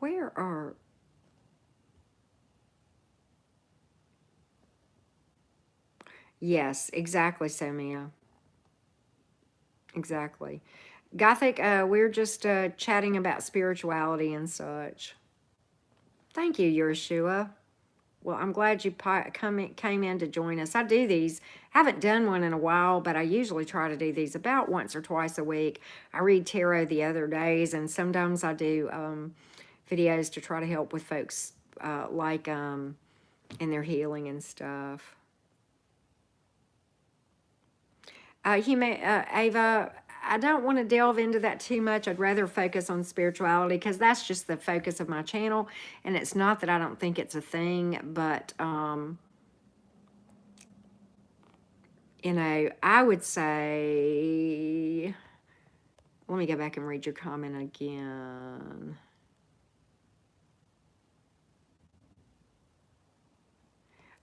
Where are... Yes, exactly, Samia. Exactly. Gothic, we're just chatting about spirituality and such. Thank you, Yeshua. Well, I'm glad you came in to join us. I do these. Haven't done one in a while, but I usually try to do these about once or twice a week. I read tarot the other days, and sometimes I do videos to try to help with folks in their healing and stuff. Ava, I don't want to delve into that too much. I'd rather focus on spirituality because that's just the focus of my channel. And it's not that I don't think it's a thing, but, I would say, let me go back and read your comment again.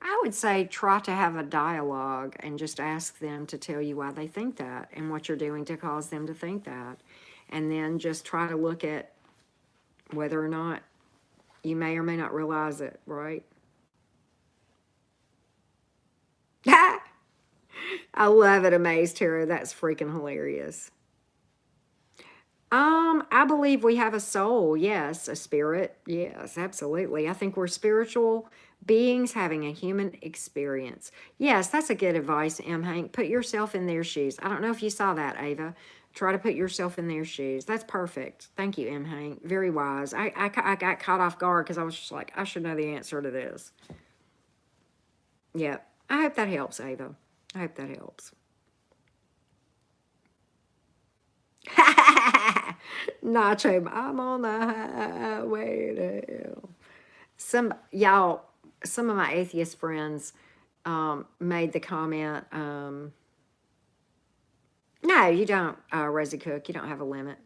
I would say try to have a dialogue and just ask them to tell you why they think that and what you're doing to cause them to think that. And then just try to look at whether or not you may or may not realize it, right? I love it, Amaze Tarot. That's freaking hilarious. I believe we have a soul, yes, a spirit, yes, absolutely. I think we're spiritual beings having a human experience. Yes, that's a good advice, M. Hank. Put yourself in their shoes. I don't know if you saw that, Ava. Try to put yourself in their shoes. That's perfect. Thank you, M. Hank. Very wise. I got caught off guard because I was just like, I should know the answer to this. Yep. I hope that helps, Ava. I hope that helps. Nacho, I'm on the highway to hell. Some of my atheist friends made the comment, no, you don't, Rosie Cook, you don't have a limit.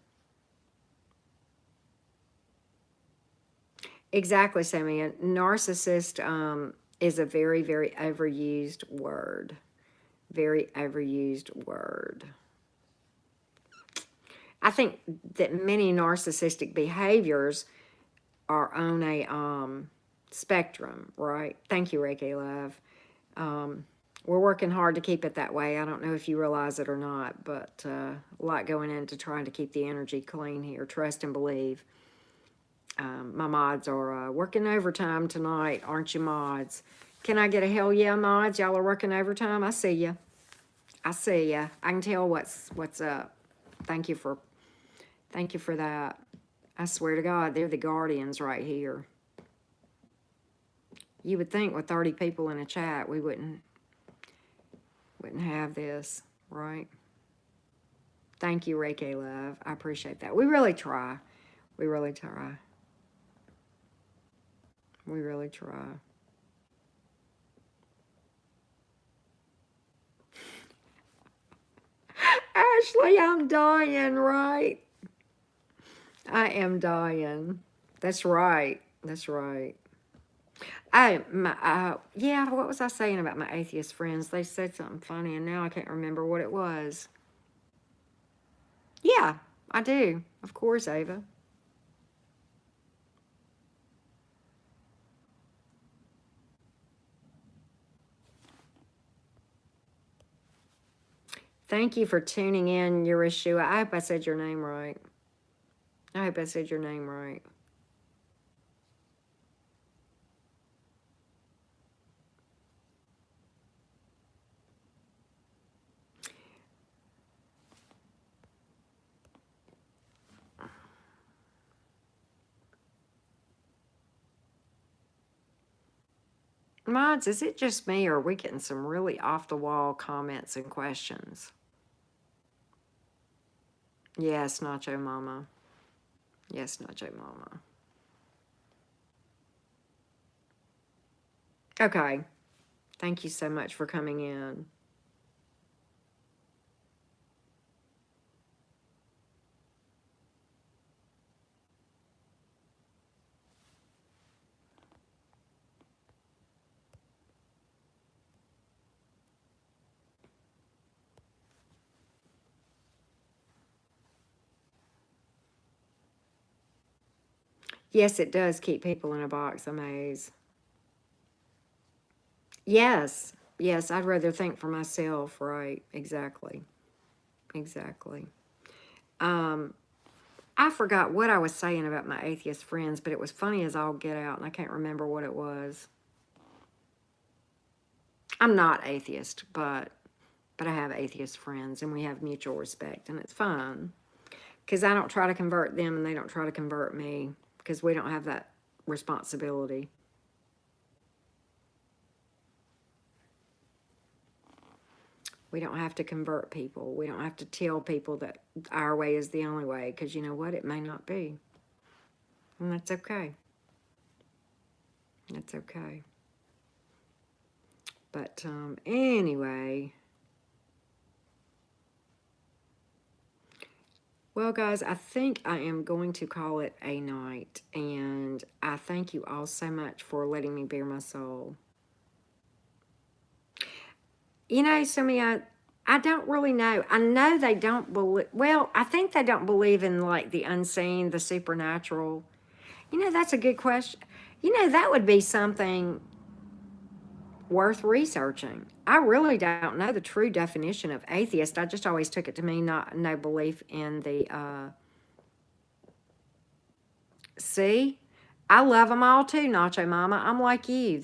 Exactly, Sammy. A narcissist is a very, very overused word. Very overused word. I think that many narcissistic behaviors are on a spectrum, right? Thank you, Reiki Love. We're working hard to keep it that way. I don't know if you realize it or not, but a lot going into trying to keep the energy clean here. Trust and believe. My mods are working overtime tonight, aren't you, mods? Can I get a hell yeah, mods? Y'all are working overtime. I see ya. I see ya. I can tell what's up. Thank you for that. I swear to God, they're the guardians right here. You would think with 30 people in a chat, we wouldn't have this, right? Thank you, Reiki Love. I appreciate that. We really try. We really try. We really try. Ashley, I'm dying, right? I am dying. That's right. That's right. Yeah, what was I saying about my atheist friends? They said something funny, and now I can't remember what it was. Yeah, I do. Of course, Ava. Thank you for tuning in, Yeshua. I hope I said your name right. I hope I said your name right. Mods, is it just me, or are we getting some really off-the-wall comments and questions? Yes, Nacho Mama. Yes, Nacho Mama. Okay. Thank you so much for coming in. Yes, it does keep people in a box, a maze. Yes, yes, I'd rather think for myself, right? Exactly. Exactly. I forgot what I was saying about my atheist friends, but it was funny as all get out, and I can't remember what it was. I'm not atheist, but I have atheist friends, and we have mutual respect, and it's fine. Because I don't try to convert them, and they don't try to convert me, because we don't have that responsibility. We don't have to convert people. We don't have to tell people that our way is the only way, because you know what? It may not be. And that's okay. That's okay. But anyway. Well, guys, I think I am going to call it a night. And I thank you all so much for letting me bare my soul. You know, Sumi, I don't really know. I know they don't believe, well, I think they don't believe in like the unseen, the supernatural. You know, that's a good question. You know, that would be something worth researching. I really don't know the true definition of atheist. I just always took it to mean no belief in the, see? I love them all too, Nacho Mama. I'm like you.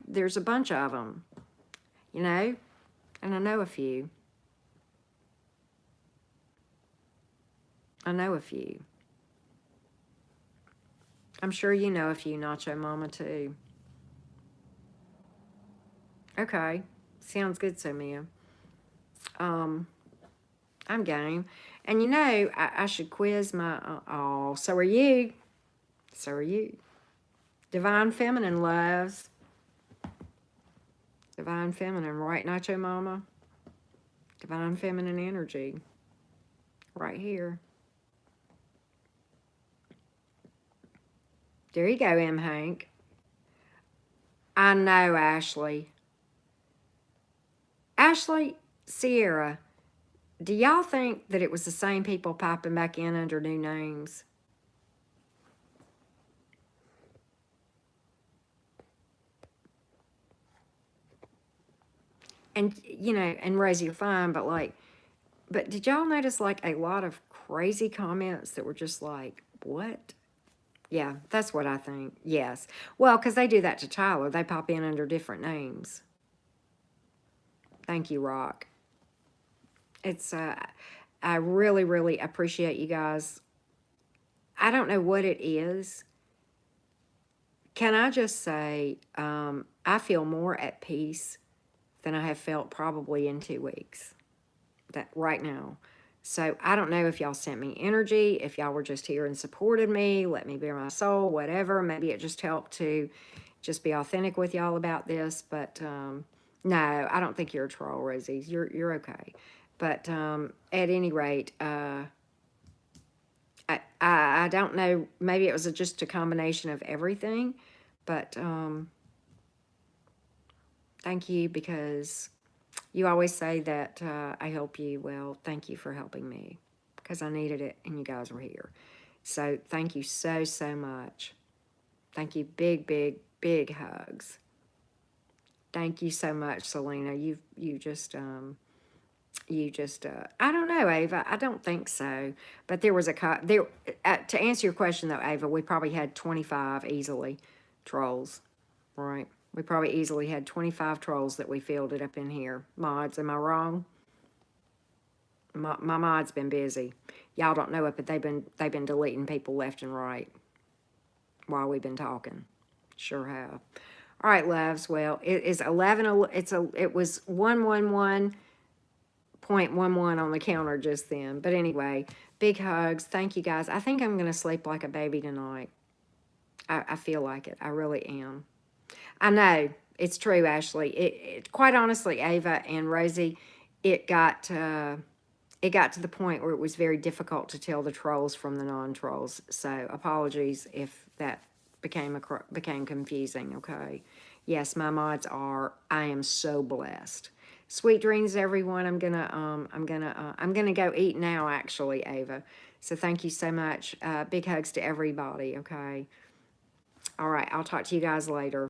There's a bunch of them, you know? And I know a few. I know a few. I'm sure you know a few, Nacho Mama, too. Okay. Sounds good, Samia. I'm game. And you know, I should quiz my, oh, so are you. So are you. Divine Feminine loves. Divine Feminine, right, Nacho Mama? Divine Feminine energy. Right here. There you go, M. Hank. I know, Ashley. Ashley, Sierra, do y'all think that it was the same people popping back in under new names? And, you know, and Rosie, you're fine, but like, but did y'all notice like a lot of crazy comments that were just like, what? Yeah, that's what I think. Yes. Well, because they do that to Tyler. They pop in under different names. Thank you, Rock. It's, I really, really appreciate you guys. I don't know what it is. Can I just say, I feel more at peace than I have felt probably in 2 weeks. That right now. So I don't know if y'all sent me energy, if y'all were just here and supported me, let me bare my soul, whatever. Maybe it just helped to just be authentic with y'all about this. But no, I don't think you're a troll, Rosie. You're okay. But at any rate, I don't know. Maybe it was just a combination of everything. But thank you, because you always say that I help you. Well, thank you for helping me, because I needed it and you guys were here. So thank you so, so much. Thank you. Big, big, big hugs. Thank you so much, Selena. You just I don't know, Ava. I don't think so. But there was there to answer your question though, Ava, we probably had 25 easily trolls, right? We probably easily had 25 trolls that we fielded up in here. Mods, am I wrong? My mod's been busy. Y'all don't know it, but they've been deleting people left and right while we've been talking. Sure have. All right, loves. Well, it is 11. It was 111.11 on the counter just then. But anyway, big hugs. Thank you guys. I think I'm gonna sleep like a baby tonight. I feel like it. I really am. I know it's true, Ashley. It quite honestly, Ava and Rosie, it got it got to the point where it was very difficult to tell the trolls from the non-trolls. So apologies if that became confusing. Okay. Yes, my mods are. I am so blessed. Sweet dreams, everyone. I'm gonna go eat now. Actually, Ava. So thank you so much. Big hugs to everybody. Okay. All right. I'll talk to you guys later.